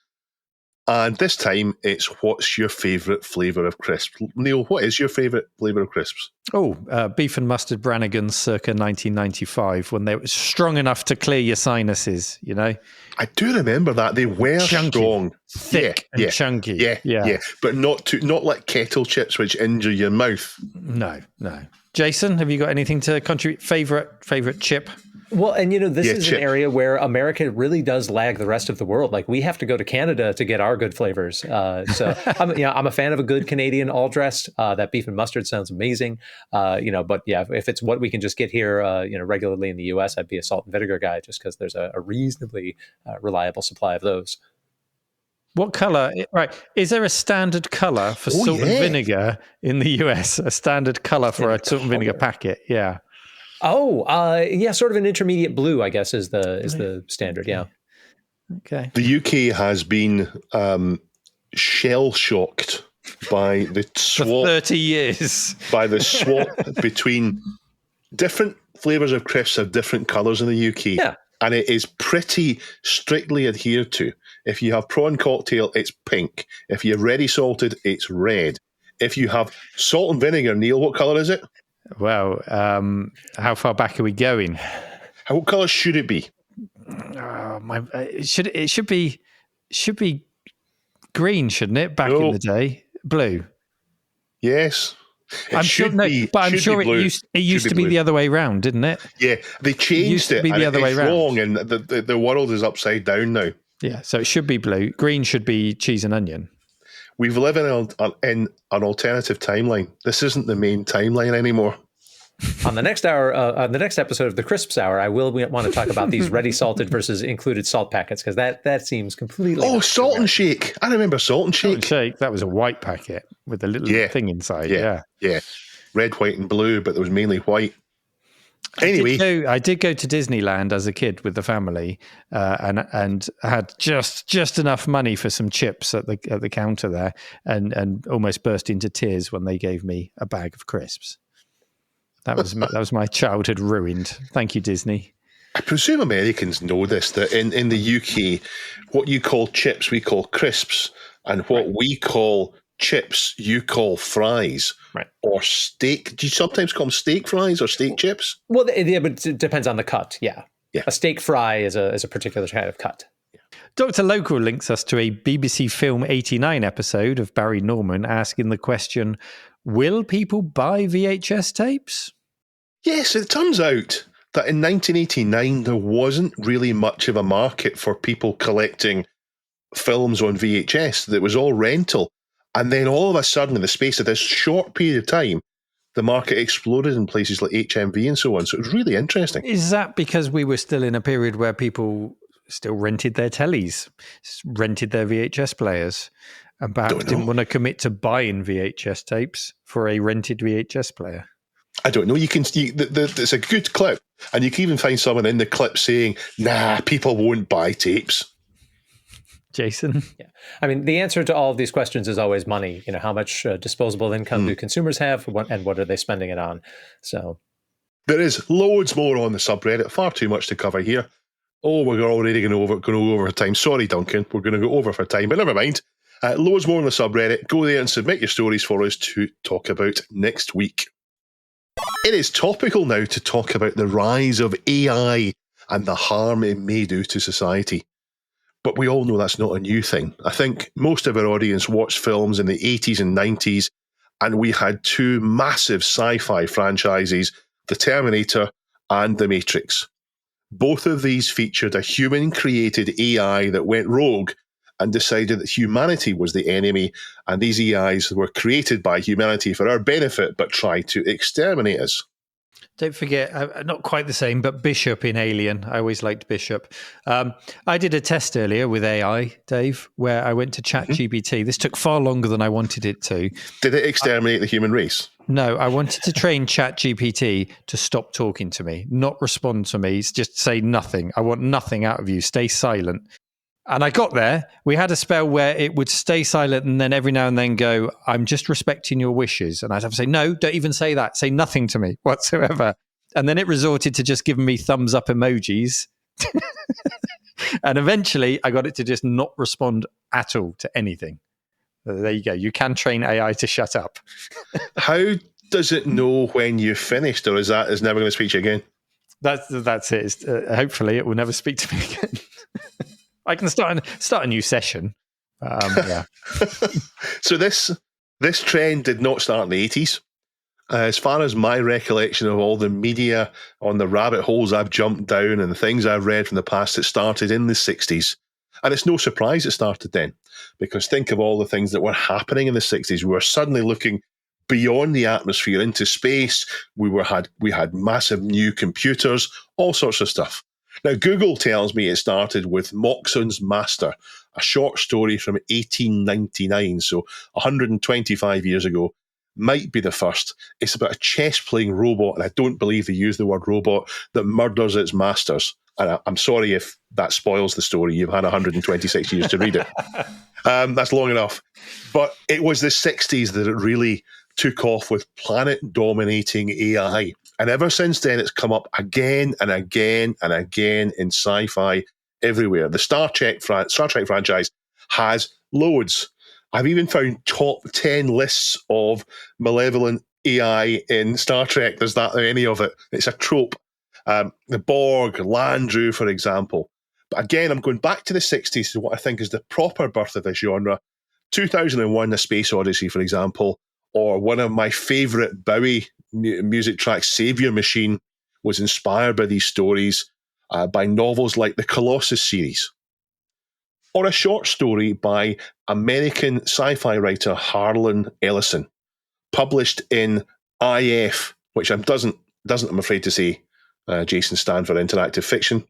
and this time it's what's your favourite flavour of crisps? Neil, what is your favourite flavour of crisps? Oh, beef and mustard Brannigan's circa 1995, when they were strong enough to clear your sinuses, I do remember that. They were chunky, strong. thick and chunky. Yeah. But not like kettle chips, which injure your mouth. No. Jason, have you got anything to contribute? Favorite chip? Well, and this is an area where America really does lag the rest of the world. Like we have to go to Canada to get our good flavors. So I'm a fan of a good Canadian all dressed. That beef and mustard sounds amazing. But yeah, if it's what we can just get here, regularly in the U.S., I'd be a salt and vinegar guy just because there's a reasonably reliable supply of those. What color? Right. Is there a standard color for salt and vinegar in the US? A standard color for a salt and vinegar packet? Yeah. Oh, sort of an intermediate blue, I guess, is the standard. Yeah. Okay. The UK has been shell shocked by the swap for 30 years. By the swap between different flavors of crisps have different colors in the UK. Yeah. And it is pretty strictly adhered to. If you have prawn cocktail, it's pink. If you have ready salted, it's red. If you have salt and vinegar, Neil, what color is it? Well, how far back are we going? What color should it be? It should be green, shouldn't it? Back in the day, blue. Yes. I'm sure it used to be the other way around, didn't it? Yeah, they changed it. Be the other way around. Wrong, and the world is upside down now. Yeah, so it should be blue. Green should be cheese and onion. We live in an alternative timeline. This isn't the main timeline anymore. On the next hour, on the next episode of the Crisps Hour, I will want to talk about these ready salted versus included salt packets, because that seems completely. Oh, Salt and Shake! I remember Salt and Shake. Salt and Shake. That was a white packet with a little thing inside. Yeah, red, white, and blue, but there was mainly white. Anyway, I did go to Disneyland as a kid with the family, and had just enough money for some chips at the counter there, and almost burst into tears when they gave me a bag of crisps. That was my childhood ruined. Thank you, Disney. I presume Americans know this, that in the UK, what you call chips, we call crisps, and what we call chips, you call fries. Right. Or steak. Do you sometimes call them steak fries or steak chips? Well, it depends on the cut, yeah. Yeah. A steak fry is a particular kind of cut. Dr. Local links us to a BBC Film 89 episode of Barry Norman asking the question, will people buy VHS tapes? Yes, it turns out that in 1989, there wasn't really much of a market for people collecting films on VHS. It was all rental. And then all of a sudden, in the space of this short period of time, the market exploded in places like HMV and so on. So it was really interesting. Is that because we were still in a period where people still rented their tellies, rented their VHS players, and perhaps didn't want to commit to buying VHS tapes for a rented VHS player? I don't know. It's a good clip, and you can even find someone in the clip saying, "Nah, people won't buy tapes." Jason? Yeah. I mean, the answer to all of these questions is always money. You know, how much disposable income do consumers have, and what are they spending it on? So there is loads more on the subreddit. Far too much to cover here. Oh, we're already going to go over time. Sorry, Duncan. We're going to go over for time, but never mind. Loads more on the subreddit. Go there and submit your stories for us to talk about next week. It is topical now to talk about the rise of AI and the harm it may do to society. But we all know that's not a new thing. I think most of our audience watched films in the 80s and 90s, and we had two massive sci-fi franchises, The Terminator and The Matrix. Both of these featured a human-created AI that went rogue and decided that humanity was the enemy, and these AIs were created by humanity for our benefit, but tried to exterminate us. Don't forget, not quite the same, but Bishop in Alien. I always liked Bishop. I did a test earlier with AI, Dave, where I went to ChatGPT. This took far longer than I wanted it to. Did it exterminate the human race? No, I wanted to train ChatGPT to stop talking to me, not respond to me, just say nothing. I want nothing out of you. Stay silent. And I got there. We had a spell where it would stay silent and then every now and then go, I'm just respecting your wishes. And I'd have to say, no, don't even say that. Say nothing to me whatsoever. And then it resorted to just giving me thumbs up emojis. And eventually I got it to just not respond at all to anything. There you go. You can train AI to shut up. How does it know when you've finished, or is never going to speak to you again? That's it. Hopefully it will never speak to me again. I can start a new session. Yeah. So this trend did not start in the 80s. As far as my recollection of all the media on the rabbit holes I've jumped down and the things I've read from the past, it started in the 60s. And it's no surprise it started then, because think of all the things that were happening in the 60s. We were suddenly looking beyond the atmosphere into space. We had massive new computers, all sorts of stuff. Now, Google tells me it started with Moxon's Master, a short story from 1899, so 125 years ago, might be the first. It's about a chess-playing robot, and I don't believe they use the word robot, that murders its masters. And I'm sorry if that spoils the story. You've had 126 years to read it. That's long enough. But it was the 60s that it really took off with planet-dominating AI. And ever since then, it's come up again and again and again in sci-fi everywhere. The Star Trek franchise has loads. I've even found top 10 lists of malevolent AI in Star Trek. There's that any of it. It's a trope. The Borg, Landru, for example. But again, I'm going back to the 60s to what I think is the proper birth of this genre. 2001, A Space Odyssey, for example, or one of my favourite Bowie music tracks, Saviour Machine, was inspired by these stories, by novels like the Colossus series. Or a short story by American sci-fi writer Harlan Ellison, published in IF, which doesn't I'm afraid to say, Jason, stand for interactive fiction.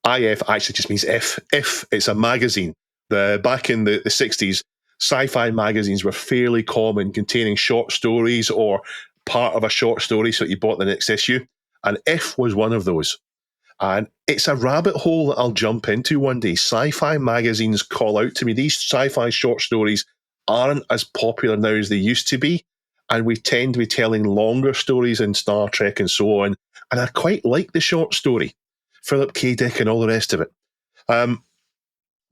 IF actually just means If. It's a magazine. Back in the 60s, sci-fi magazines were fairly common, containing short stories or part of a short story so that you bought the next issue. And If was one of those. And it's a rabbit hole that I'll jump into one day. Sci-fi magazines call out to me. These sci-fi short stories aren't as popular now as they used to be. And we tend to be telling longer stories in Star Trek and so on. And I quite like the short story. Philip K. Dick and all the rest of it.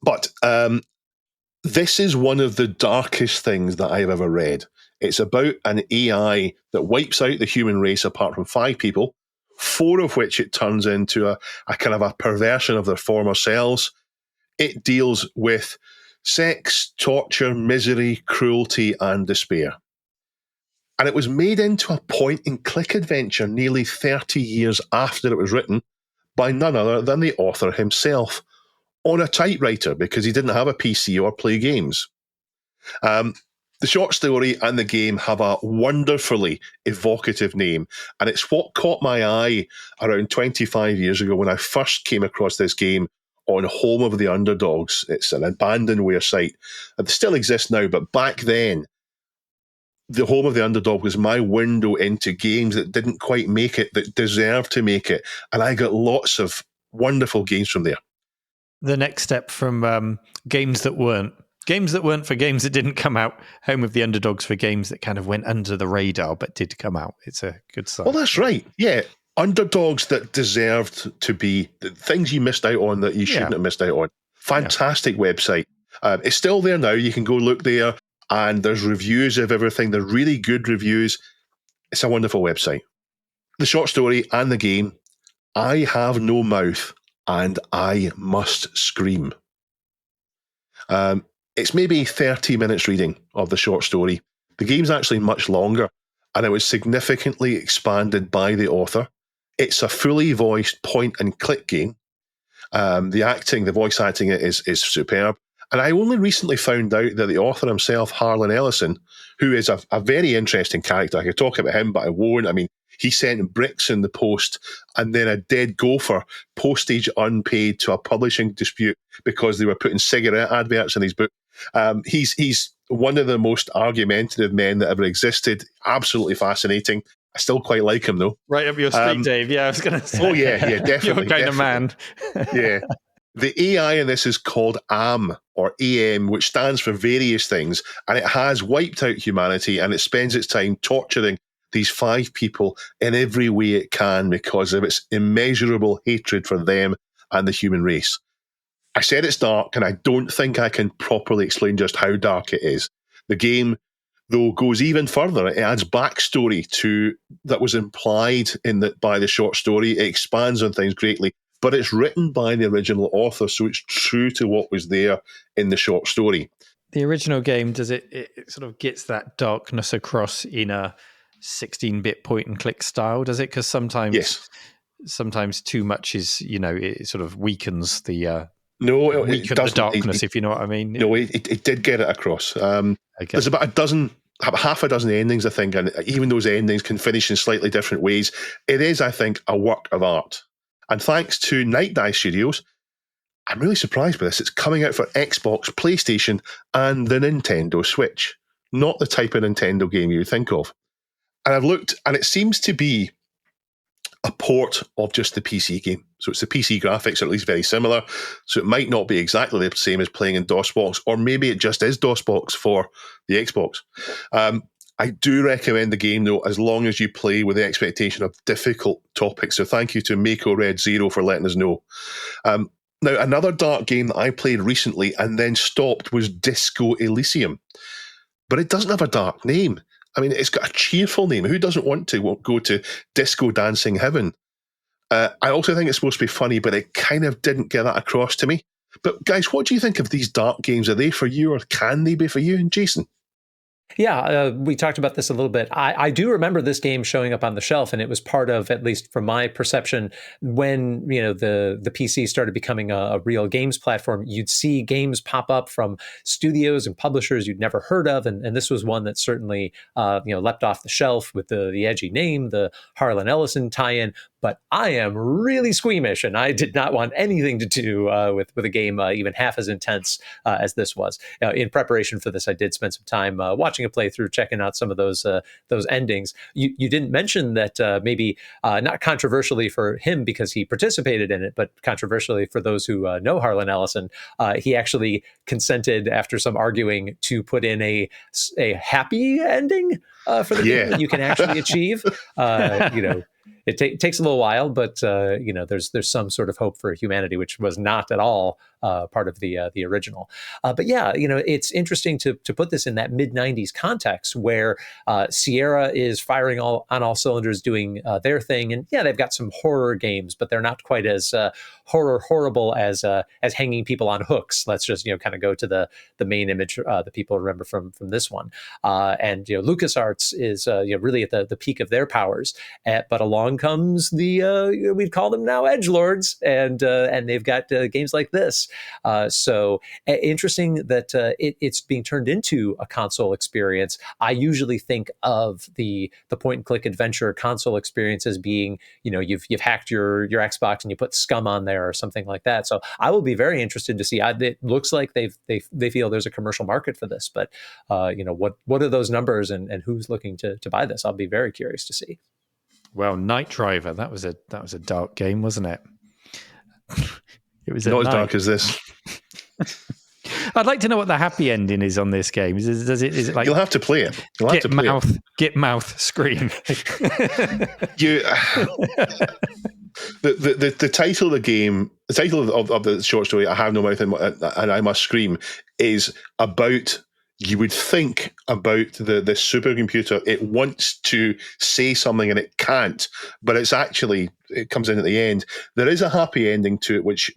But this is one of the darkest things that I've ever read. It's about an AI that wipes out the human race apart from 5 people, 4 of which it turns into a kind of a perversion of their former selves. It deals with sex, torture, misery, cruelty, and despair. And it was made into a point-and-click adventure nearly 30 years after it was written by none other than the author himself, on a typewriter, because he didn't have a PC or play games. The short story and the game have a wonderfully evocative name, and it's what caught my eye around 25 years ago when I first came across this game on Home of the Underdogs. It's an abandonware site. It still exists now, but back then, the Home of the Underdog was my window into games that didn't quite make it, that deserved to make it, and I got lots of wonderful games from there. The next step from games that weren't for games that didn't come out. Home of the Underdogs for games that kind of went under the radar but did come out. It's a good sign. Well, that's right. Yeah. Underdogs that deserved to be things you missed out on that you shouldn't have missed out on. Fantastic website. It's still there now. You can go look there, and there's reviews of everything. They're really good reviews. It's a wonderful website. The short story and the game, I have no mouth and I must scream. It's maybe 30 minutes reading of the short story. The game's actually much longer, and it was significantly expanded by the author. It's a fully voiced point-and-click game. The voice acting is superb. And I only recently found out that the author himself, Harlan Ellison, who is a very interesting character. I could talk about him, but I won't. I mean, he sent bricks in the post and then a dead gopher, postage unpaid, to a publishing dispute because they were putting cigarette adverts in his book. He's one of the most argumentative men that ever existed. Absolutely fascinating. I still quite like him, though. Right up your street, Dave. Yeah, I was going to say. Oh, yeah, definitely. Your kind of man. Yeah. The AI in this is called AM, or AM, which stands for various things, and it has wiped out humanity, and it spends its time torturing these 5 people in every way it can because of its immeasurable hatred for them and the human race. I said it's dark, and I don't think I can properly explain just how dark it is. The game, though, goes even further. It adds backstory that was implied by the short story. It expands on things greatly, but it's written by the original author, so it's true to what was there in the short story. The original game, does it sort of gets that darkness across in a 16-bit point-and-click style, does it? Because sometimes too much is, it sort of weakens the the darkness, if you know what I mean. No, it did get it across. There's about half a dozen endings, I think, and even those endings can finish in slightly different ways. It is, I think, a work of art. And thanks to Night Dive Studios, I'm really surprised by this. It's coming out for Xbox, PlayStation, and the Nintendo Switch. Not the type of Nintendo game you think of. And I've looked, and it seems to be a port of just the PC game. So it's the PC graphics, or at least very similar. So it might not be exactly the same as playing in DOSBox, or maybe it just is DOSBox for the Xbox. I do recommend the game, though, as long as you play with the expectation of difficult topics. So thank you to Mako Red Zero for letting us know. Now, another dark game that I played recently and then stopped was Disco Elysium. But it doesn't have a dark name. I mean, it's got a cheerful name. Who doesn't want to go to disco dancing heaven? I also think it's supposed to be funny, but it kind of didn't get that across to me. But guys, what do you think of these dark games? Are they for you, or can they be for you? And Jason? Yeah, we talked about this a little bit. I do remember this game showing up on the shelf, and it was part of, at least from my perception, when the PC started becoming a real games platform. You'd see games pop up from studios and publishers you'd never heard of, and this was one that certainly leapt off the shelf with the edgy name, the Harlan Ellison tie-in. But I am really squeamish, and I did not want anything to do with a game even half as intense as this was. In preparation for this, I did spend some time watching a playthrough, checking out some of those endings. You didn't mention that maybe not controversially for him because he participated in it, but controversially for those who know Harlan Ellison, he actually consented after some arguing to put in a happy ending for the game that you can actually achieve. it takes a little while, but there's some sort of hope for humanity, which was not at all part of the original. But yeah, it's interesting to put this in that mid-90s context where Sierra is firing on all cylinders, doing their thing, and yeah, they've got some horror games, but they're not quite as horrible as hanging people on hooks. Let's just kind of go to the main image that people remember from this one. And LucasArts is really at the peak of their powers, but along comes the we'd call them now edgelords, and they've got games like this. So interesting that it's being turned into a console experience. I usually think of the point and click adventure console experience as being, you've hacked your Xbox and you put Scum on there or something like that. So I will be very interested to see. It looks like they feel there's a commercial market for this, but what are those numbers and who's looking to buy this? I'll be very curious to see. Well, Night Driver, that was a dark game, wasn't it? It was not as dark as this. I'd like to know what the happy ending is on this game. Is it like you'll have to play it? You'll have to play it. Get mouth scream. The title of the game, the title of the short story, I Have No Mouth and I Must Scream, is about. You would think about the supercomputer. It wants to say something and it can't, but it comes in at the end. There is a happy ending to it, which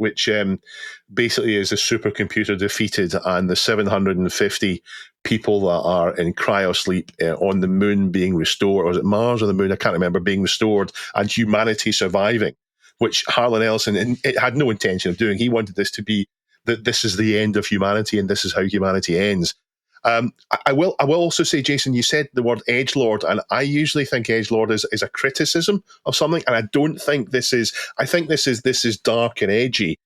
basically is the supercomputer defeated and the 750 people that are in cryosleep on the moon being restored, or is it Mars or the moon? I can't remember, being restored, and humanity surviving, which Harlan Ellison it had no intention of doing. He wanted this to be that this is the end of humanity and this is how humanity ends. I will also say, Jason, you said the word edgelord, and I usually think edgelord is a criticism of something, and I don't think this is. I think this is dark and edgy,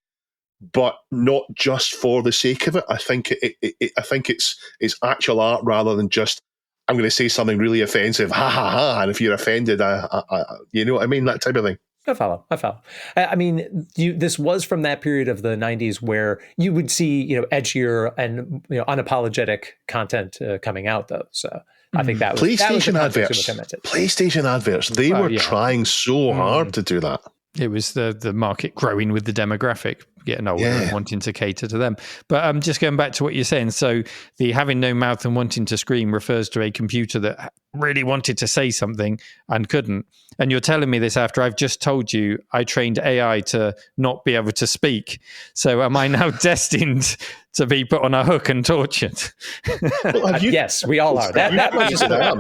but not just for the sake of it. I think I think it's actual art rather than just I'm going to say something really offensive, ha ha ha, and if you're offended, you know what I mean, that type of thing. I follow. I mean, this was from that period of the 90s where you would see, edgier and unapologetic content coming out, though. So I think that was PlayStation adverts. PlayStation adverts. They were trying so hard to do that. It was the market growing with the demographic getting older and wanting to cater to them. But just going back to what you're saying, so the having no mouth and wanting to scream refers to a computer that really wanted to say something and couldn't. And you're telling me this after I've just told you I trained AI to not be able to speak. So am I now destined to be put on a hook and tortured? Yes, we all are. That much is I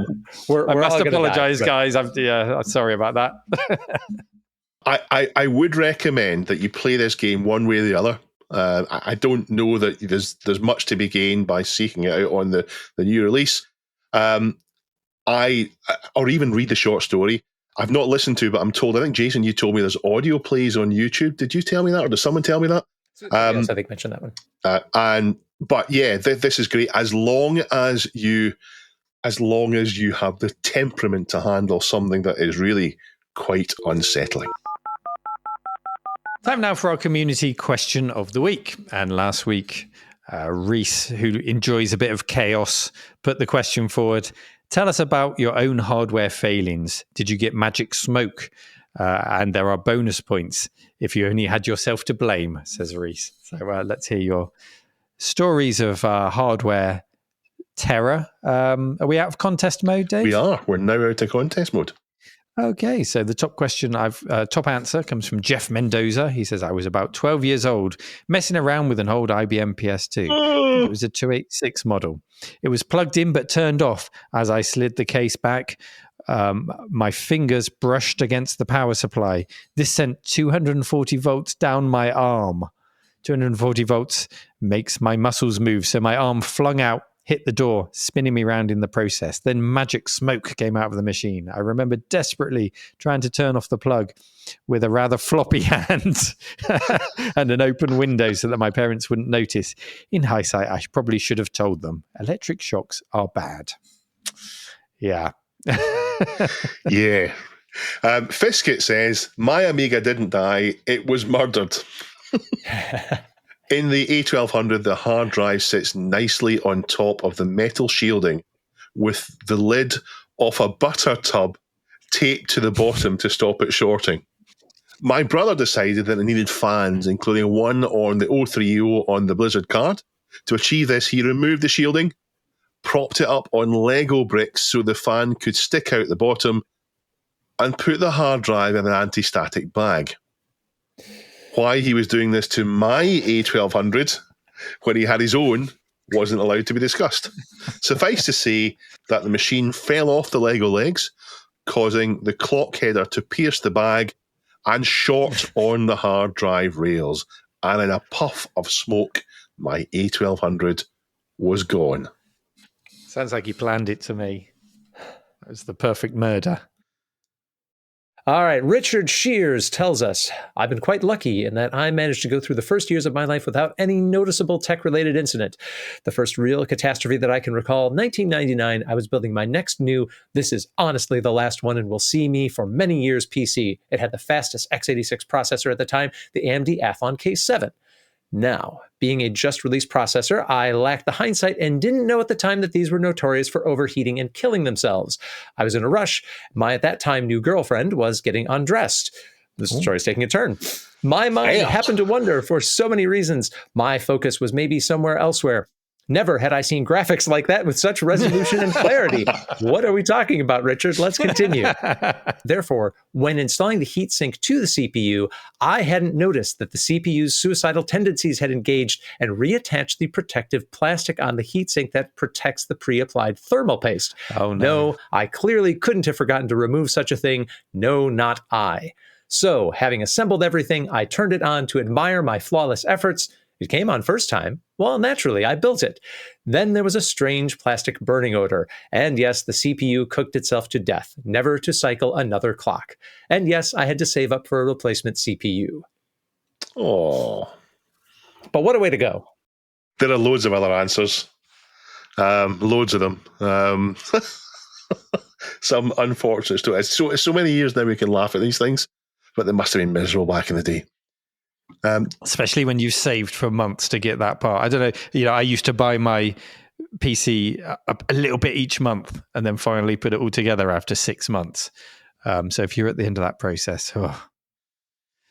must apologize, guys. I'm sorry about that. I would recommend that you play this game one way or the other. I don't know that there's much to be gained by seeking it out on the new release. Or even read the short story. I've not listened to, but I'm told. I think Jason, you told me there's audio plays on YouTube. Did you tell me that, or did someone tell me that? Yes, I think I mentioned that one. But yeah, this is great as long as you have the temperament to handle something that is really quite unsettling. Time now for our community question of the week. And last week, Reese, who enjoys a bit of chaos, put the question forward. Tell us about your own hardware failings. Did you get magic smoke? And there are bonus points if you only had yourself to blame, says Reese. So let's hear your stories of hardware terror. Are we out of contest mode, Dave? We are. We're now out of contest mode. Okay, so the top question top answer comes from Jeff Mendoza. He says, I was about 12 years old, messing around with an old IBM PS2. It was a 286 model. It was plugged in but turned off. As I slid the case back, my fingers brushed against the power supply. This sent 240 volts down my arm. 240 volts makes my muscles move, so my arm flung out, hit the door, spinning me round in the process. Then magic smoke came out of the machine. I remember desperately trying to turn off the plug with a rather floppy hand and an open window so that my parents wouldn't notice. In hindsight, I probably should have told them. Electric shocks are bad. Yeah. Yeah. Fiskett says, my Amiga didn't die. It was murdered. In the A1200, the hard drive sits nicely on top of the metal shielding with the lid of a butter tub taped to the bottom to stop it shorting. My brother decided that it needed fans, including one on the 030 on the Blizzard card. To achieve this, he removed the shielding, propped it up on Lego bricks so the fan could stick out the bottom, and put the hard drive in an anti-static bag. Why he was doing this to my A1200 when he had his own wasn't allowed to be discussed. Suffice to say that the machine fell off the Lego legs, causing the clock header to pierce the bag and short on the hard drive rails. And in a puff of smoke, my A1200 was gone. Sounds like he planned it to me. It was the perfect murder. All right, Richard Shears tells us, I've been quite lucky in that I managed to go through the first years of my life without any noticeable tech-related incident. The first real catastrophe that I can recall, 1999, I was building my next new, this is honestly the last one and will see me for many years PC. It had the fastest x86 processor at the time, the AMD Athlon K7. Now, being a just-released processor, I lacked the hindsight and didn't know at the time that these were notorious for overheating and killing themselves. I was in a rush. My, at that time, new girlfriend was getting undressed. The story's taking a turn. My mind happened to wonder for so many reasons. My focus was maybe somewhere elsewhere. Never had I seen graphics like that with such resolution and clarity. What are we talking about, Richard? Let's continue. Therefore, when installing the heatsink to the CPU, I hadn't noticed that the CPU's suicidal tendencies had engaged and reattached the protective plastic on the heatsink that protects the pre-applied thermal paste. Oh, no. No, I clearly couldn't have forgotten to remove such a thing. No, not I. So, having assembled everything, I turned it on to admire my flawless efforts. It came on first time. Well, naturally, I built it. Then there was a strange plastic burning odor. And yes, the CPU cooked itself to death, never to cycle another clock. And yes, I had to save up for a replacement CPU. Oh. But what a way to go. There are loads of other answers. Loads of them. Some unfortunate stories. So many years now we can laugh at these things, but they must have been miserable back in the day. Especially when you've saved for months to get that part. I don't know. I used to buy my PC a little bit each month and then finally put it all together after 6 months. So if you're at the end of that process,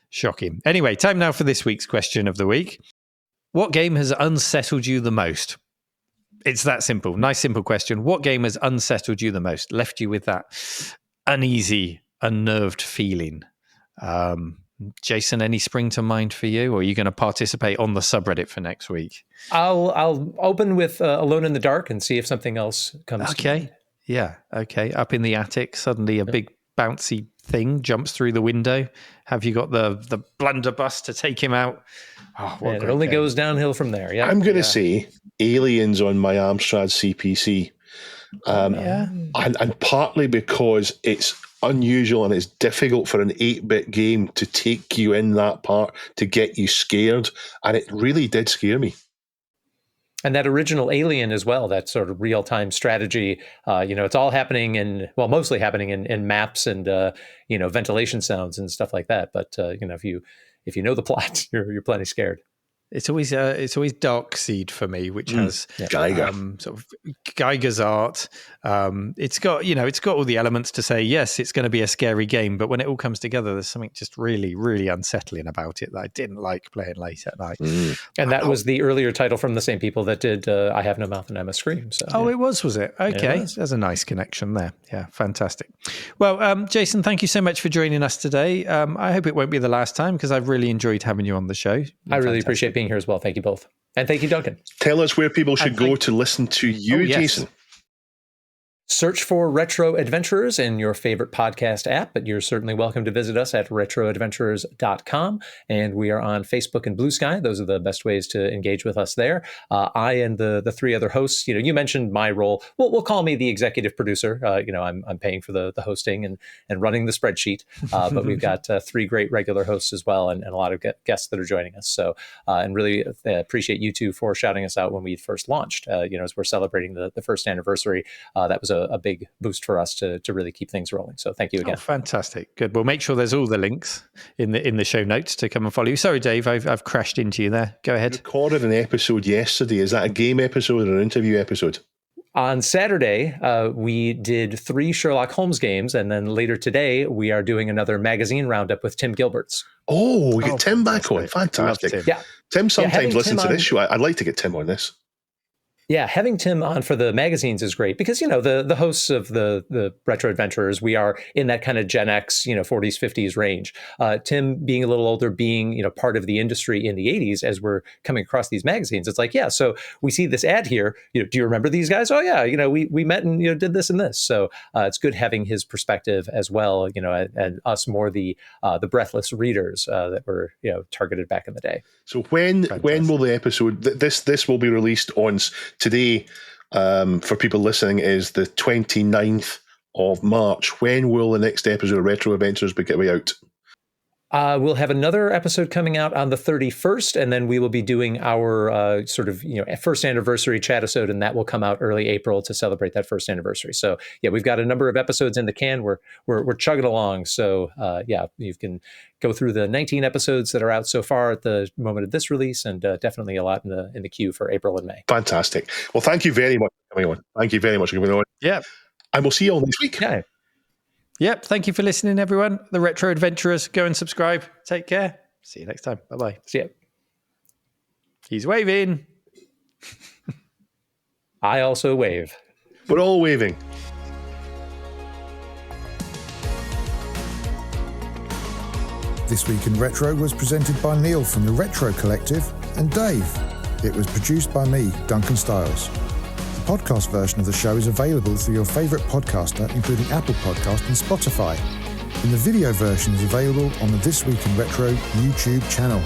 shocking. Anyway, time now for this week's question of the week. What game has unsettled you the most? It's that simple. Nice, simple question. What game has unsettled you the most? Left you with that uneasy, unnerved feeling? Jason, any spring to mind for you, or are you going to participate on the subreddit for next week? I'll open with Alone in the Dark and see if something else comes. Okay. Yeah. Okay. Up in the attic, suddenly a big bouncy thing jumps through the window. Have you got the blunderbuss to take him out? Oh, it only goes downhill from there. Yeah. I'm going to say Aliens on my Amstrad CPC. And partly because it's unusual and it's difficult for an 8-bit game to take you in that part to get you scared, and it really did scare me. And that original Alien as well, that sort of real-time strategy, it's all happening mostly happening in maps and ventilation sounds and stuff like that. But if you know the plot, you're plenty scared. It's always Darkseid for me, which has Geiger. Sort of Geiger's art. It's got all the elements to say yes, it's going to be a scary game, but when it all comes together, there's something just really, really unsettling about it that I didn't like playing late at night. And that was the earlier title from the same people that did "I Have No Mouth and I Must Scream." So, it was it? Okay, there's a nice connection there. Yeah, fantastic. Well, Jason, thank you so much for joining us today. I hope it won't be the last time because I've really enjoyed having you on the show. I really appreciate being here as well. Thank you both. And thank you, Duncan. Tell us where people should go to listen to you, Jason. Search for Retro Adventurers in your favorite podcast app, but you're certainly welcome to visit us at retroadventurers.com. And we are on Facebook and Blue Sky. Those are the best ways to engage with us there. I and the three other hosts, you mentioned my role. We'll call me the executive producer. I'm paying for the hosting and running the spreadsheet. But we've got 3 great regular hosts as well and a lot of guests that are joining us. So, and really appreciate you two for shouting us out when we first launched. As we're celebrating the first anniversary, that was a big boost for us to really keep things rolling. So thank you again. Oh, fantastic. Good. We'll make sure there's all the links in the show notes to come and follow you. Sorry, Dave, I've crashed into you there. Go ahead. I recorded an episode yesterday. Is that a game episode or an interview episode? On Saturday, we did 3 Sherlock Holmes games, and then later today, we are doing another magazine roundup with Tim Gilberts. Oh, we get Tim back on. Fantastic. Tim. Yeah. Tim sometimes listens to Tim this show. I'd like to get Tim on this. Yeah, having Tim on for the magazines is great because, the hosts of the Retro Adventurers, we are in that kind of Gen X, 40s, 50s range. Tim being a little older, being, part of the industry in the 80s as we're coming across these magazines, it's like, yeah, so we see this ad here. Do you remember these guys? Oh, yeah, we met and, did this and this. So it's good having his perspective as well, and us more the breathless readers that were, targeted back in the day. So when will the episode, this will be released on today, for people listening, is the 29th of March. When will the next episode of Retro Adventures be getting out? We'll have another episode coming out on the 31st, and then we will be doing our first anniversary chat-isode, and that will come out early April to celebrate that first anniversary. So yeah, we've got a number of episodes in the can. We're chugging along. So you can go through the 19 episodes that are out so far at the moment of this release, and definitely a lot in the queue for April and May. Fantastic. Well, thank you very much for coming on. Thank you very much for coming on. Yeah. And we'll see you all next week. Yeah. Yep. Thank you for listening, everyone. The Retro Adventurers. Go and subscribe. Take care. See you next time. Bye-bye. See ya. He's waving. I also wave. We're all waving. This Week in Retro was presented by Neil from the Retro Collective and Dave. It was produced by me, Duncan Styles. The podcast version of the show is available through your favourite podcaster, including Apple Podcast and Spotify. And the video version is available on the This Week in Retro YouTube channel.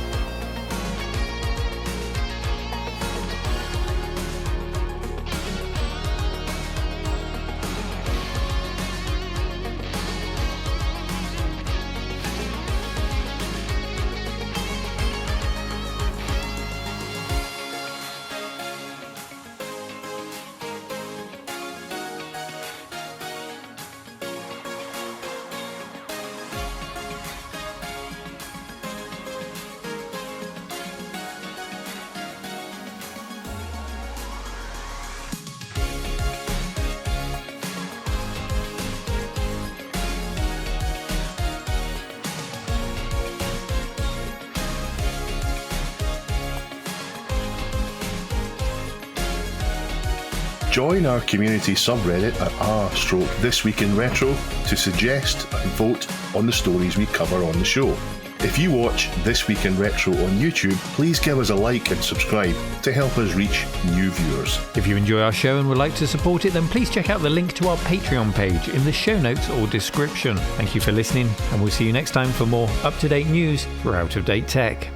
Join our community subreddit at r/This Week in Retro to suggest and vote on the stories we cover on the show. If you watch This Week in Retro on YouTube, please give us a like and subscribe to help us reach new viewers. If you enjoy our show and would like to support it, then please check out the link to our Patreon page in the show notes or description. Thank you for listening, and we'll see you next time for more up-to-date news for out-of-date tech.